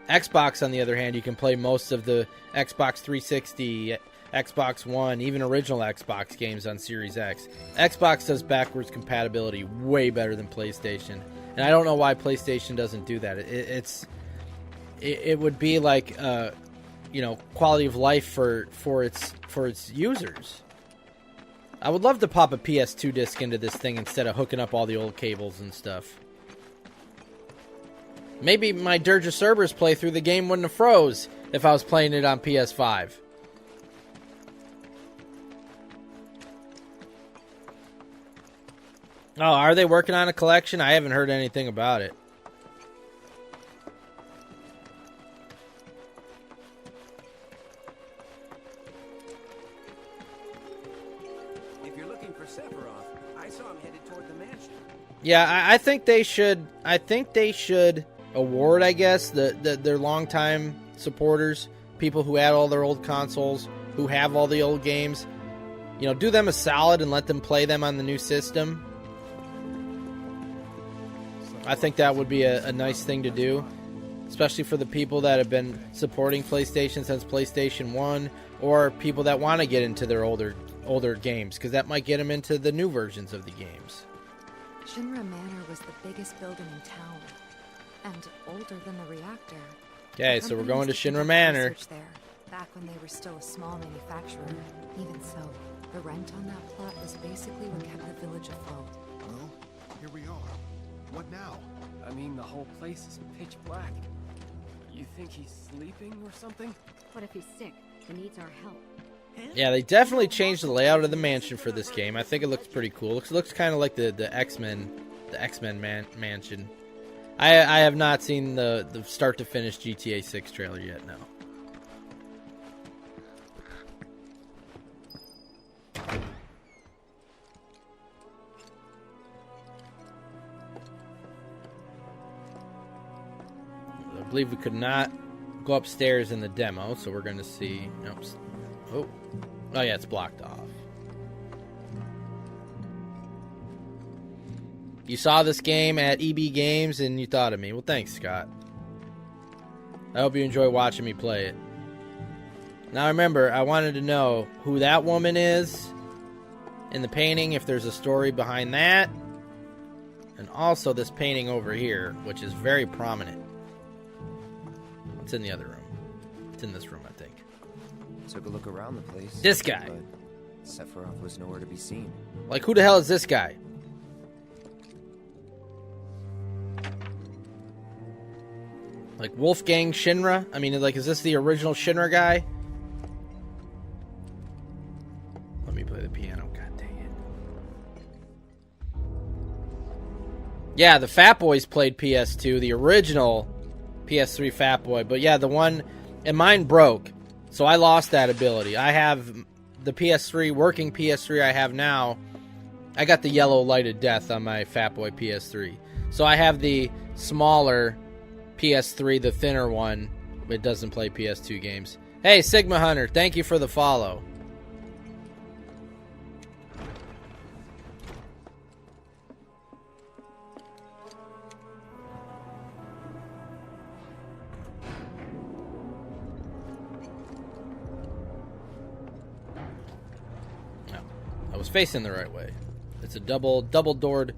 Xbox, on the other hand, you can play most of the Xbox 360, Xbox One, even original Xbox games on Series X. Xbox does backwards compatibility way better than PlayStation, and I don't know why PlayStation doesn't do that. It would be like quality of life for its users. I would love to pop a PS2 disc into this thing instead of hooking up all the old cables and stuff. Maybe my Dirge of Cerberus playthrough, the game wouldn't have froze if I was playing it on PS5. Oh, are they working on a collection? I haven't heard anything about it. If you're looking for Sephiroth, I saw him headed toward the mansion. Yeah, I think they should. I think they should award, I guess, their longtime supporters, people who had all their old consoles, who have all the old games. You know, do them a solid and let them play them on the new system. I think that would be a nice thing to do, especially for the people that have been supporting PlayStation since PlayStation 1, or people that want to get into their older games, because that might get them into the new versions of the games. Shinra Manor was the biggest building in town, and older than the reactor. Okay, so we're going to Shinra Manor. Research there, back when they were still a small manufacturer. Even so, the rent on that plot was basically what kept the village afloat. Well, here we are. What now? I mean, the whole place is pitch black. You think he's sleeping or something? What if he's sick and needs our help? Yeah, they definitely changed the layout of the mansion for this game. I think it looks pretty cool. It looks kind of like the X-Men mansion. I have not seen the start to finish GTA 6 trailer yet. No. I believe we could not go upstairs in the demo, so we're going to see. Nope. Oh yeah, it's blocked off. You saw this game at EB Games and you thought of me. Well, thanks, Scott. I hope you enjoy watching me play it. Now remember, I wanted to know who that woman is in the painting, if there's a story behind that. And also this painting over here, which is very prominent. It's in the other room. It's in this room, I think. Took a look around the place. This guy. But Sephiroth was nowhere to be seen. Like, who the hell is this guy? Like Wolfgang Shinra? I mean, like, is this the original Shinra guy? Let me play the piano. God dang it. Yeah, the Fat Boys played PS2, the original PS3 Fat Boy. But yeah, the one, and mine broke. So I lost that ability. I have the PS3, working PS3 I have now. I got the yellow lighted death on my Fat Boy PS3. So I have the smaller PS3, the thinner one. It doesn't play PS2 games. Hey, Sigma Hunter, thank you for the follow. I was facing the right way. It's a double-doored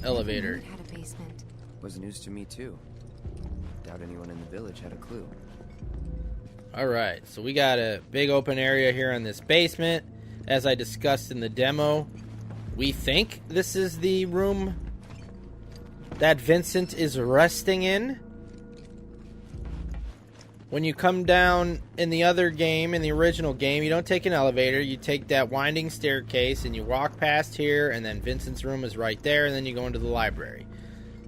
elevator. Had a basement. Was news to me too. Doubt anyone in the village had a clue. Alright, so we got a big open area here in this basement. As I discussed in the demo, we think this is the room that Vincent is resting in. When you come down in the other game, in the original game, you don't take an elevator. You take that winding staircase and you walk past here, and then Vincent's room is right there, and then you go into the library.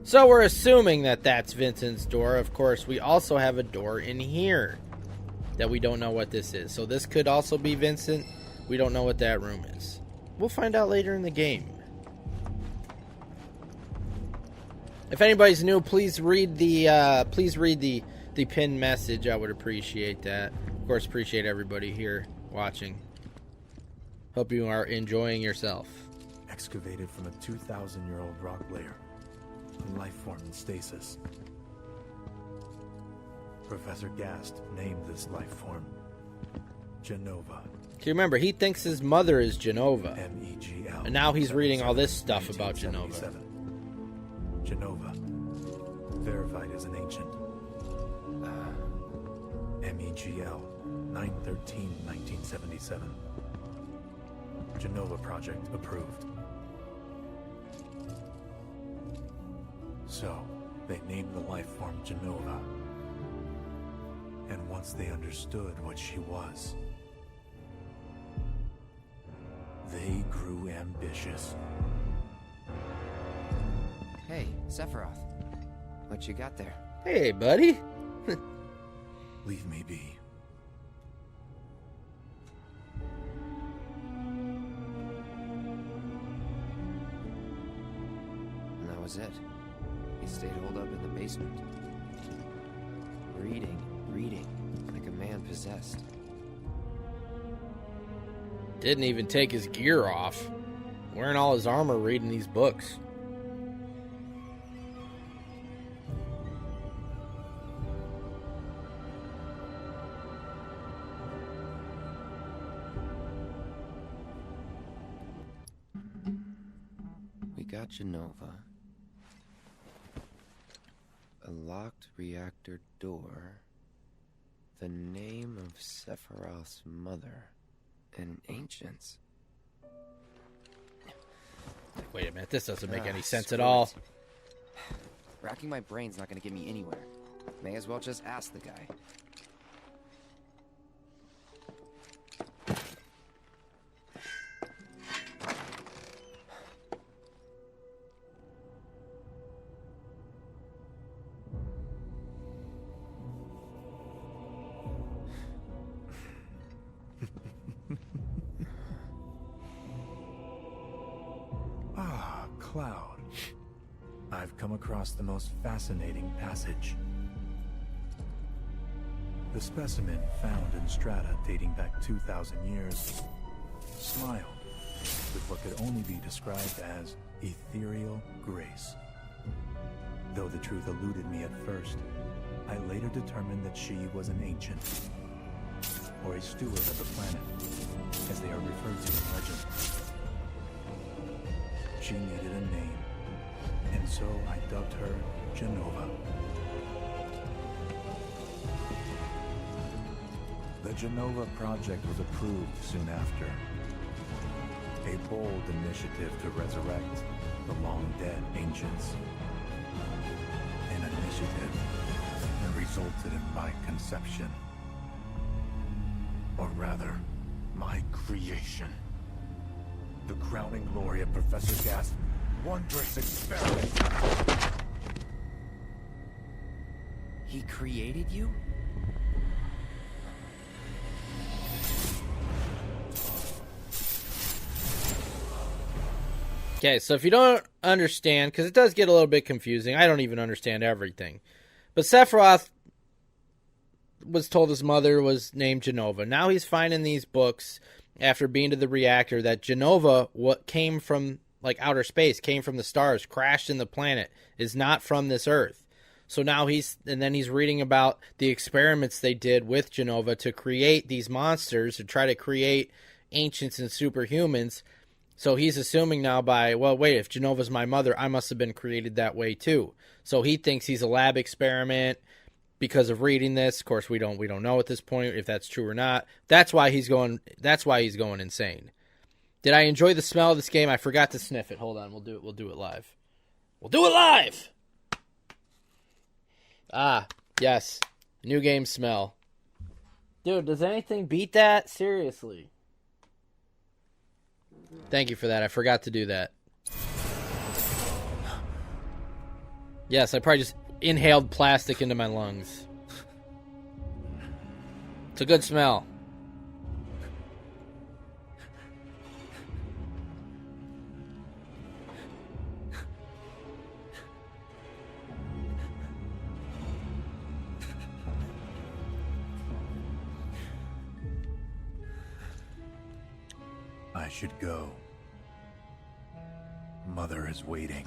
So we're assuming that that's Vincent's door. Of course, we also have a door in here that we don't know what this is. So this could also be Vincent. We don't know what that room is. We'll find out later in the game. If anybody's new, please read the pinned message. I would appreciate that. Of course, appreciate everybody here watching. Hope you are enjoying yourself. Excavated from a 2,000-year-old rock layer, a life form in stasis. Professor Gast named this life form Genova. Do you remember, he thinks his mother is Genova. MEGL. And now he's reading all this stuff about Genova. Genova. Verified as an ancient. MEGL. 9/13/1977. Genova project approved. So, they named the life form Genova. And once they understood what she was, they grew ambitious. Hey, Sephiroth. What you got there? Hey, buddy. Leave me be. And that was it. He stayed holed up in the basement. Reading, like a man possessed. Didn't even take his gear off. Wearing all his armor, reading these books. not Jenova. A locked reactor door. The name of Sephiroth's mother. And ancients. Wait a minute, this doesn't make any sense at all. Racking my brain's not gonna get me anywhere. May as well just ask the guy. Cloud. I've come across the most fascinating passage. The specimen found in strata dating back 2,000 years smiled with what could only be described as ethereal grace. Though the truth eluded me at first, I later determined that she was an ancient, or a steward of the planet, as they are referred to in legend. She needed a name, and so I dubbed her Jenova. The Jenova project was approved soon after. A bold initiative to resurrect the long-dead ancients. An initiative that resulted in my conception. Or rather, my creation. The crowning glory of Professor Gas' wondrous experiment. He created you? Okay, so if you don't understand, because it does get a little bit confusing, I don't even understand everything. But Sephiroth was told his mother was named Jenova. Now he's finding these books after being to the reactor that Jenova, what came from like outer space, came from the stars, crashed in the planet, is not from this Earth. So now he's reading about the experiments they did with Jenova to create these monsters, to try to create ancients and superhumans. So he's assuming now if Jenova's my mother, I must have been created that way too. So he thinks he's a lab experiment because of reading this. Of course, we don't know at this point if that's true or not. That's why he's going insane. Did I enjoy the smell of this game? I forgot to sniff it. Hold on, we'll do it live. We'll do it live. Ah, yes. New game smell. Dude, does anything beat that? Seriously. Thank you for that. I forgot to do that. Yes, I probably just inhaled plastic into my lungs. It's a good smell. I should go. Mother is waiting.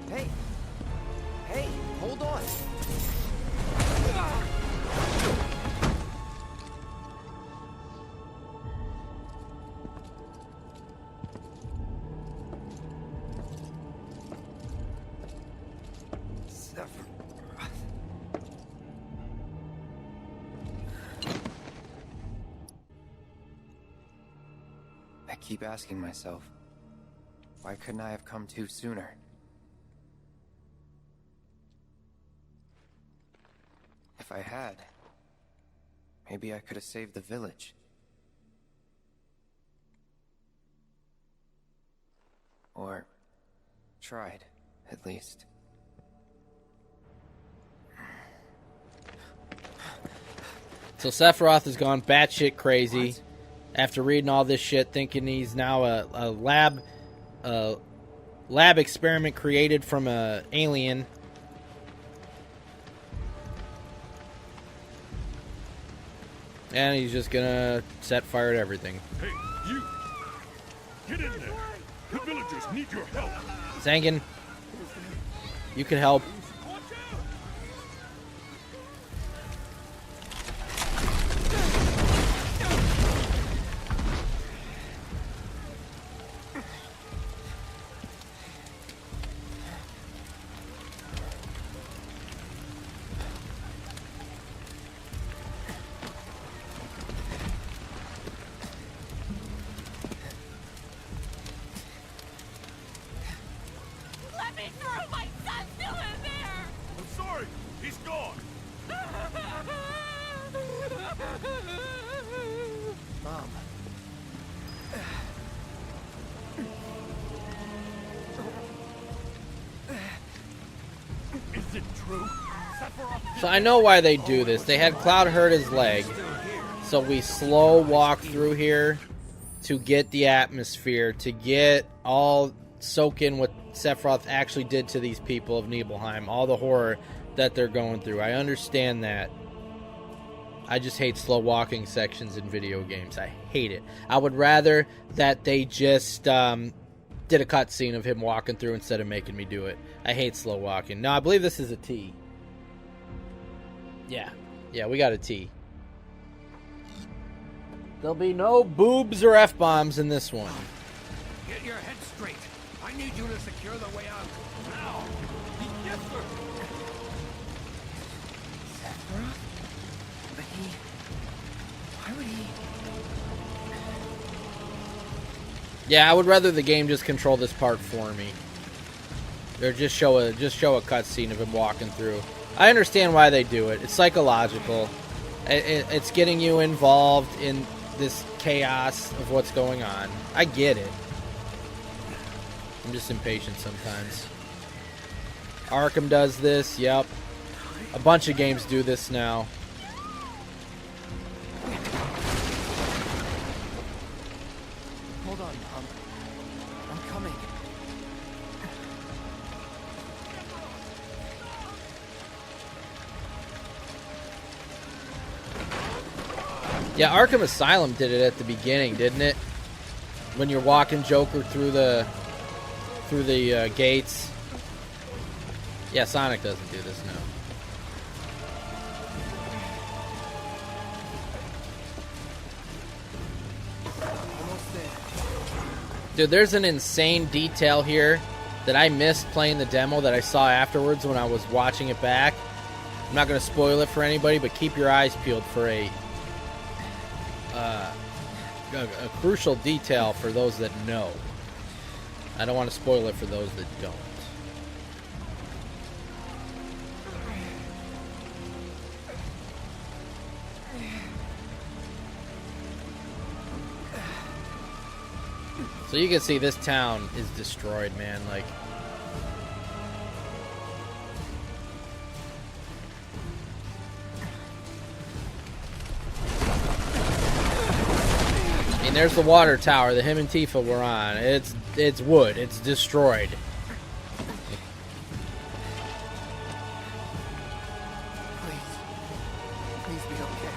Hey, hold on. I keep asking myself, why couldn't I have come to sooner? If I had, maybe I could have saved the village. Or tried, at least. So Sephiroth has gone batshit crazy after reading all this shit, thinking he's now a lab experiment created from an alien. And he's just gonna set fire to everything. Hey, you! Get in there! The villagers need your help! Zangan, you can help. So I know why they do this. They had Cloud hurt his leg, so we slow walk through here to get the atmosphere, to get all soak in what Sephiroth actually did to these people of Nibelheim, all the horror that they're going through. I understand that. I just hate slow walking sections in video games. I hate it. I would rather that they just did a cutscene of him walking through instead of making me do it. I hate slow walking. No, I believe this is a T. Yeah, we got a T. There'll be no boobs or F-bombs in this one. Get your head straight. I need you to secure the way out. Now! Yes, sir! Sephiroth? But why would he... Yeah, I would rather the game just control this part for me. Or just show a cutscene of him walking through. I understand why they do it. It's psychological. It's getting you involved in this chaos of what's going on. I get it. I'm just impatient sometimes. Arkham does this, yep. A bunch of games do this now. Hold on, I'm coming. Yeah, Arkham Asylum did it at the beginning, didn't it? When you're walking Joker through the gates. Yeah, Sonic doesn't do this now. Dude, there's an insane detail here that I missed playing the demo that I saw afterwards when I was watching it back. I'm not going to spoil it for anybody, but keep your eyes peeled for a crucial detail for those that know. I don't want to spoil it for those that don't. So you can see this town is destroyed, man. Like, I mean, there's the water tower that him and Tifa were on. It's wood. It's destroyed. Please be okay.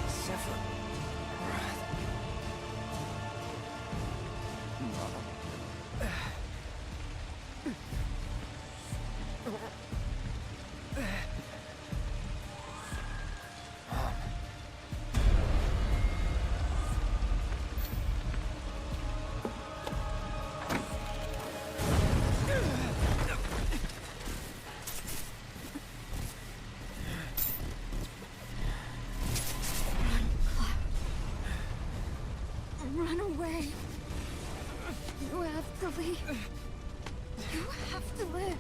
Sephiroth. Run away. You have to leave. You have to live.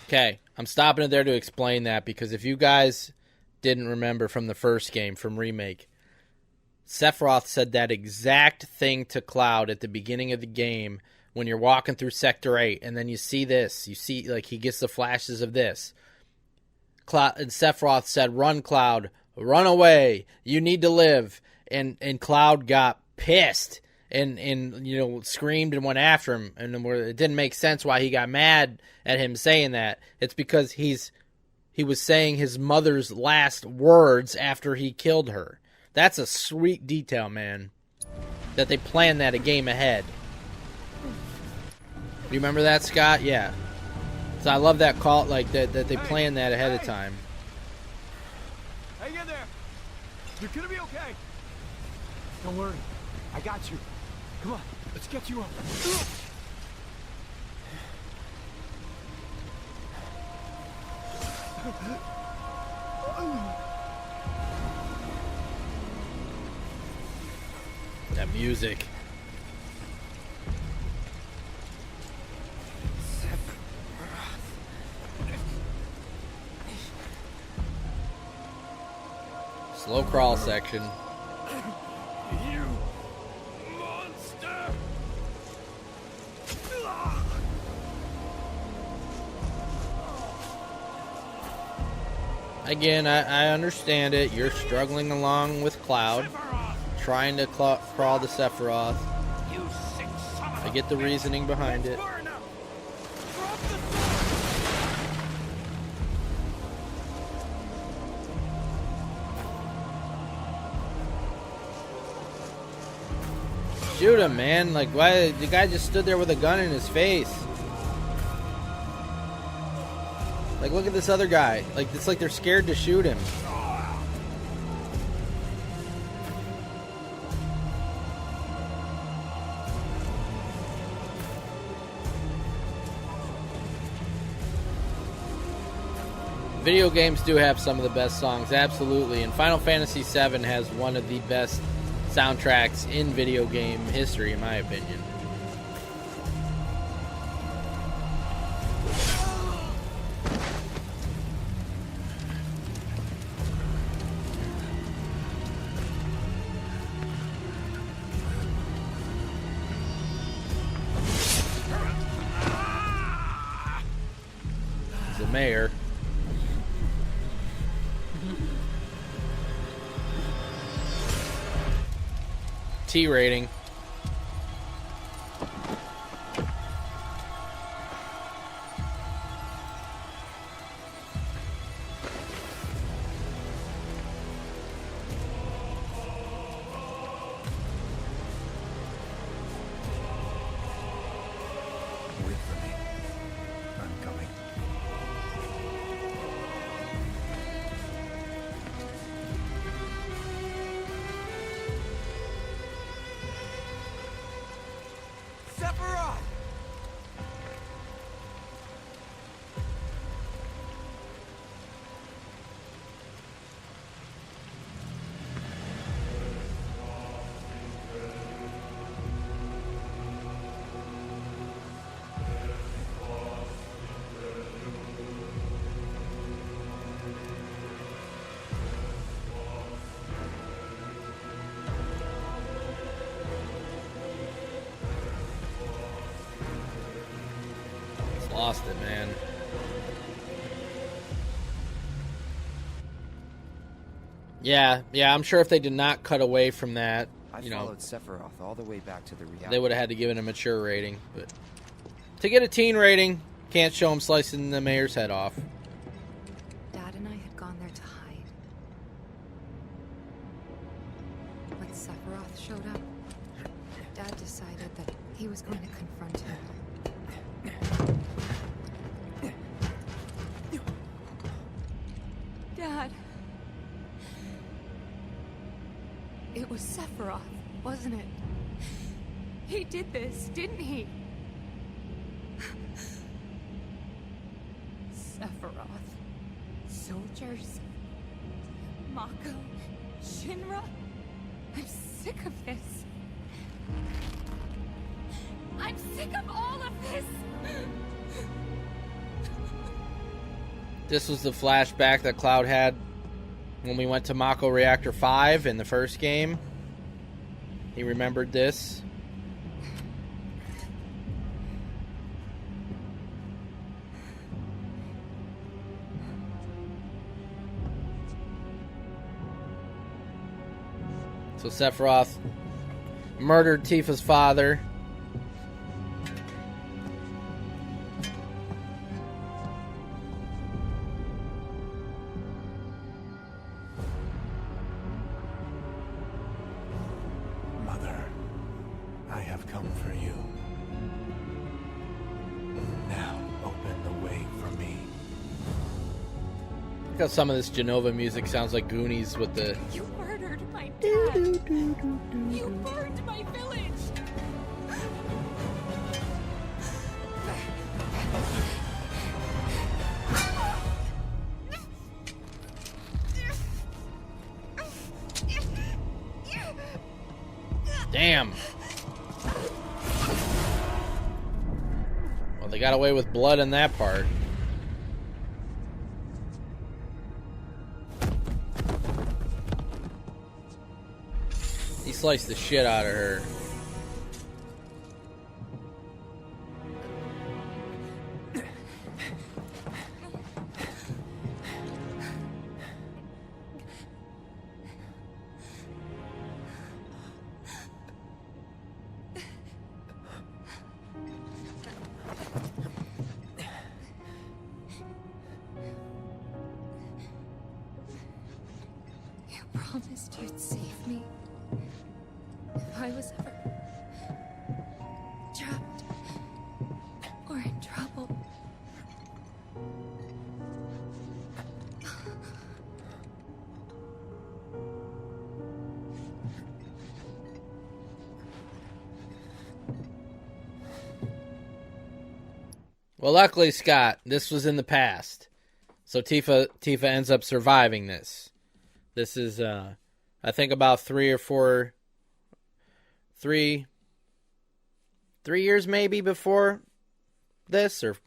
Okay, I'm stopping it there to explain that, because if you guys didn't remember from the first game, from Remake, Sephiroth said that exact thing to Cloud at the beginning of the game when you're walking through Sector 8, and then you see this. You see, like, he gets the flashes of this. Cloud and Sephiroth said, "Run, Cloud. Run away. You need to live." And Cloud got pissed and you know, screamed and went after him. And it didn't make sense why he got mad at him saying that. It's because he was saying his mother's last words after he killed her. That's a sweet detail, man. That they planned that a game ahead. You remember that, Scott? Yeah. So I love that call, like that they planned that ahead of time. Hang in there. You're gonna be okay. Don't worry. I got you. Come on. Let's get you up. That music. Slow crawl section. You monster! Again, I understand it. You're struggling along with Cloud, trying to crawl to Sephiroth. I get the reasoning behind it. Shoot him, man. Like, why? The guy just stood there with a gun in his face. Like, look at this other guy. Like, it's like they're scared to shoot him. Video games do have some of the best songs, absolutely. And Final Fantasy VII has one of the best soundtracks in video game history, in my opinion. He's the mayor. T rating. Wait for me. I'm coming. Sephiroth! Lost it, man. Yeah, I'm sure if they did not cut away from that, I followed Sephiroth all the way back to the reality. they would have had to give it a mature rating. But to get a teen rating, can't show him slicing the mayor's head off. Dad and I had gone there to hide. When Sephiroth showed up, Dad decided that he was going to confront him. Dad. It was Sephiroth, wasn't it? He did this, didn't he? Sephiroth. Soldiers. Mako. Shinra. I'm sick of this. I'm sick of all of this! This was the flashback that Cloud had when we went to Mako Reactor 5 in the first game. He remembered this. So Sephiroth murdered Tifa's father. Some of this Genova music sounds like Goonies with the... You murdered my dad! You burned my village! Damn! Well, they got away with blood in that part. He sliced the shit out of her. promised you'd save me. If I was ever trapped or in trouble. Well, luckily, Scott, this was in the past. So Tifa ends up surviving this. This is, I think, about 3 years maybe before this, or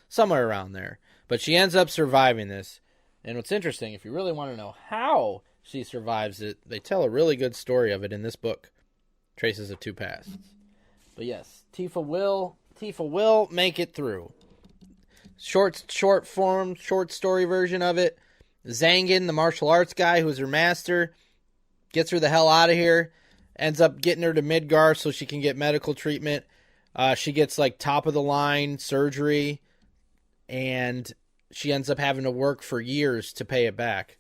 somewhere around there. But she ends up surviving this. And what's interesting, if you really want to know how she survives it, they tell a really good story of it in this book, Traces of Two Pasts. But yes, Tifa will make it through. Short story version of it. Zangan, the martial arts guy who's her master, gets her the hell out of here. Ends up getting her to Midgar so she can get medical treatment. She gets like top of the line surgery, and she ends up having to work for years to pay it back.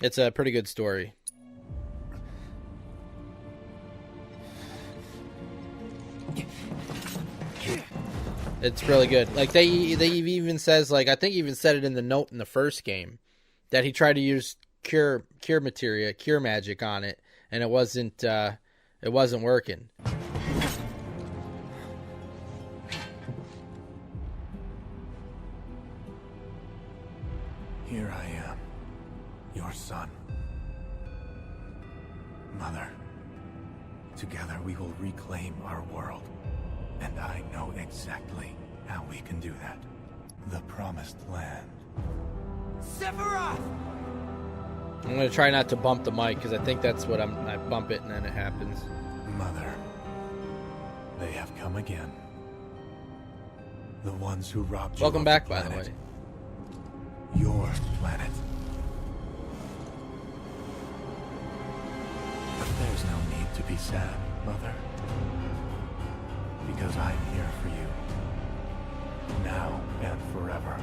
It's a pretty good story. It's really good. Like they even says, like, I think he even said it in the note in the first game, that he tried to use cure magic on it, and it wasn't working. Here I am, your son. Mother, together we will reclaim our world. And I know exactly how we can do that. The Promised Land. Sephiroth! I'm going to try not to bump the mic, because I think that's what I bump it and then it happens. Mother, they have come again. The ones who robbed you. Welcome back, by the way. Your planet. But there's no need to be sad, Mother. Because I'm here for you. Now and forever.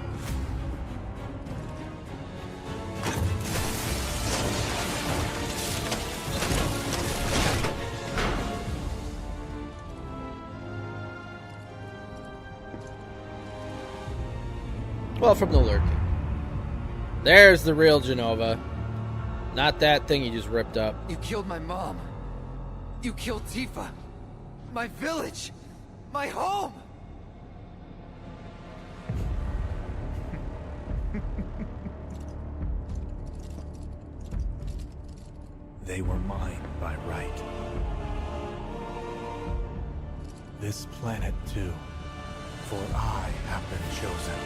Well, from the lurking. There's the real Genova. Not that thing you just ripped up. You killed my mom. You killed Tifa. My village. My home. They were mine by right. This planet too, for I have been chosen.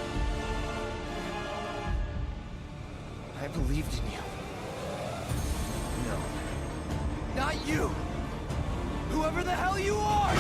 I believed in you. No. Not you! Whoever the hell you are!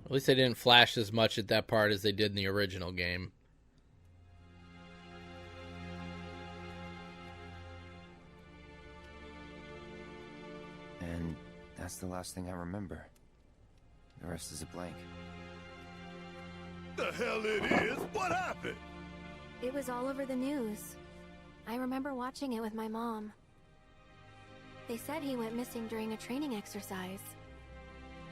At least they didn't flash as much at that part as they did in the original game. And that's the last thing I remember. The rest is a blank. The hell it is? What happened? It was all over the news. I remember watching it with my mom. They said he went missing during a training exercise.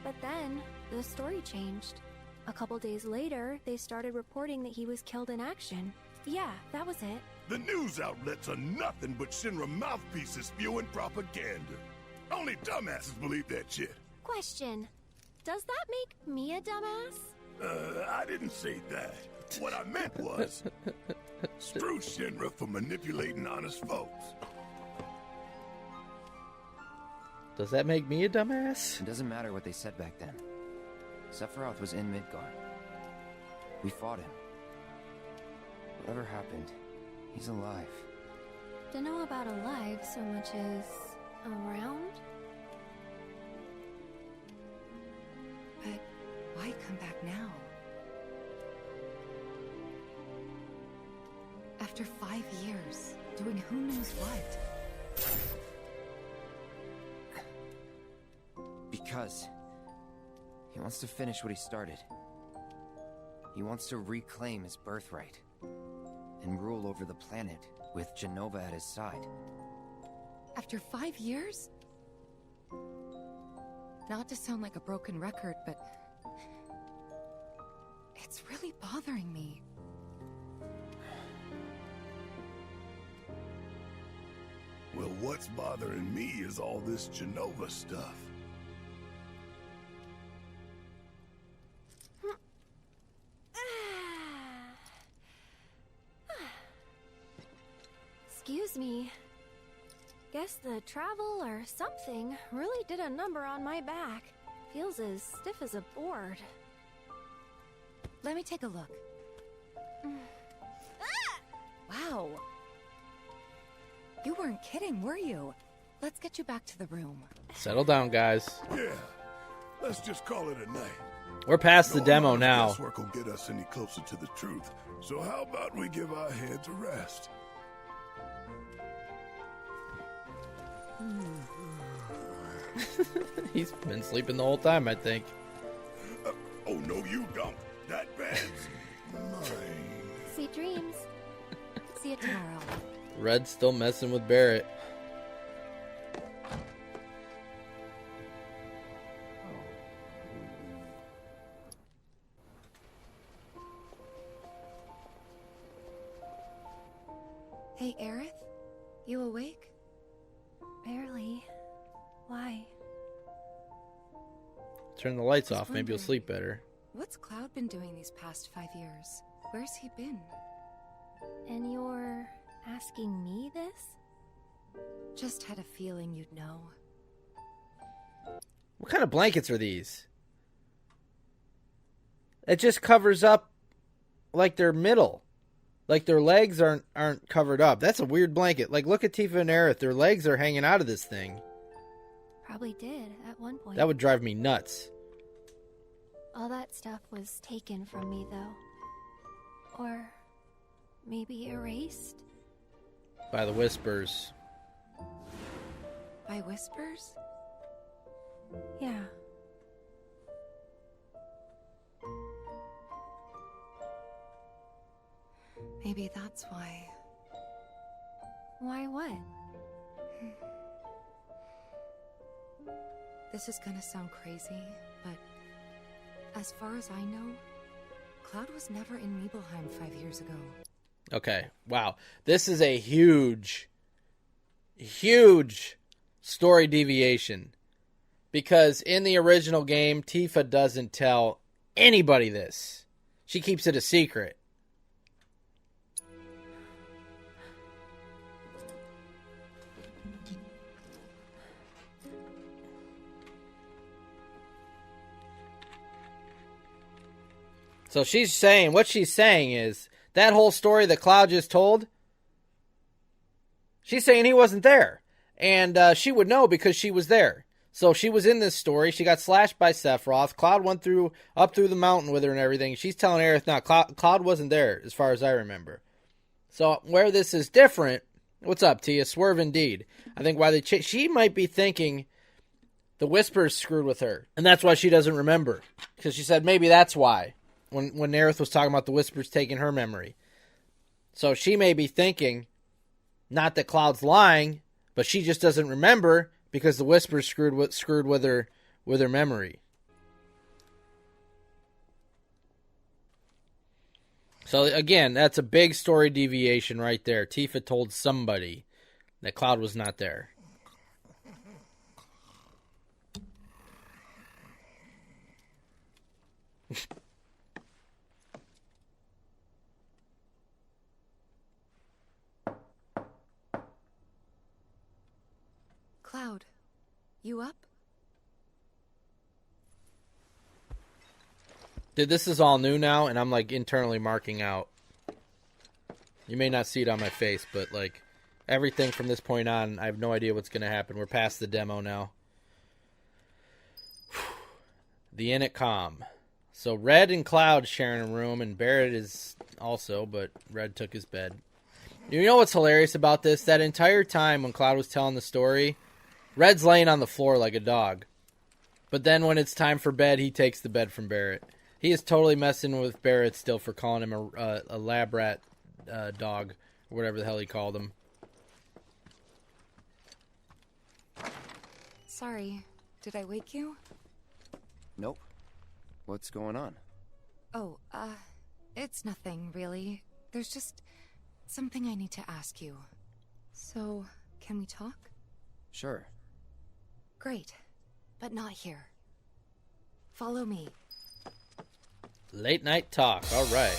But then, the story changed. A couple days later, they started reporting that he was killed in action. Yeah, that was it. The news outlets are nothing but Shinra mouthpieces spewing propaganda. Only dumbasses believe that shit. Question. Does that make me a dumbass? I didn't say that. What I meant was, screw Shinra for manipulating honest folks. Does that make me a dumbass? It doesn't matter what they said back then. Sephiroth was in Midgar. We fought him. Whatever happened, he's alive. Don't know about alive so much as around? But why come back now? After 5 years, doing who knows what? Because he wants to finish what he started. He wants to reclaim his birthright and rule over the planet with Jenova at his side. After 5 years? Not to sound like a broken record, but it's really bothering me. Well, what's bothering me is all this Jenova stuff. Excuse me. Guess the travel or something really did a number on my back. Feels as stiff as a board. Let me take a look. Wow. You weren't kidding, were you? Let's get you back to the room. Settle down, guys. Yeah, let's just call it a night. We're past the demo now. Guesswork will get us any closer to the truth. So how about we give our heads a rest? He's been sleeping the whole time, I think. Oh, no, you don't. That bed's mine. Sweet dreams. See you tomorrow. Red's still messing with Barret. Hey, Aerith? You awake? Barely. Why? Turn the lights off, maybe you'll sleep better. What's Cloud been doing these past 5 years? Where's he been? And you're asking me this? Just had a feeling you'd know. What kind of blankets are these? It just covers up like their middle. Like their legs aren't covered up. That's a weird blanket. Like, look at Tifa and Aerith. Their legs are hanging out of this thing. Probably did at one point. That would drive me nuts. All that stuff was taken from me, though. Or maybe erased? By the Whispers. By Whispers? Yeah. Maybe that's why. Why what? This is gonna sound crazy, but as far as I know, Cloud was never in Nibelheim 5 years ago. Okay, wow. This is a huge story deviation. Because in the original game, Tifa doesn't tell anybody this. She keeps it a secret. So she's saying, what she's saying is, that whole story that Cloud just told, she's saying he wasn't there. And she would know because she was there. So she was in this story. She got slashed by Sephiroth. Cloud went up through the mountain with her and everything. She's telling Aerith, no, Cloud wasn't there, as far as I remember. So where this is different, what's up, Tia? Swerve indeed. I think why she might be thinking the Whispers screwed with her. And that's why she doesn't remember. Because she said maybe that's why. When Aerith was talking about the Whispers taking her memory. So she may be thinking, not that Cloud's lying, but she just doesn't remember because the Whispers screwed with her memory. So again, that's a big story deviation right there. Tifa told somebody that Cloud was not there. Cloud, you up? Dude, this is all new now, and I'm, like, internally marking out. You may not see it on my face, but, like, everything from this point on, I have no idea what's going to happen. We're past the demo now. The Inn at Kalm. So Red and Cloud sharing a room, and Barret is also, but Red took his bed. You know what's hilarious about this? That entire time when Cloud was telling the story, Red's laying on the floor like a dog. But then when it's time for bed, he takes the bed from Barret. He is totally messing with Barret still for calling him a lab rat dog, or whatever the hell he called him. Sorry, did I wake you? Nope. What's going on? Oh, it's nothing, really. There's just something I need to ask you. So, can we talk? Sure. Great, but not here. Follow me. Late night talk, alright.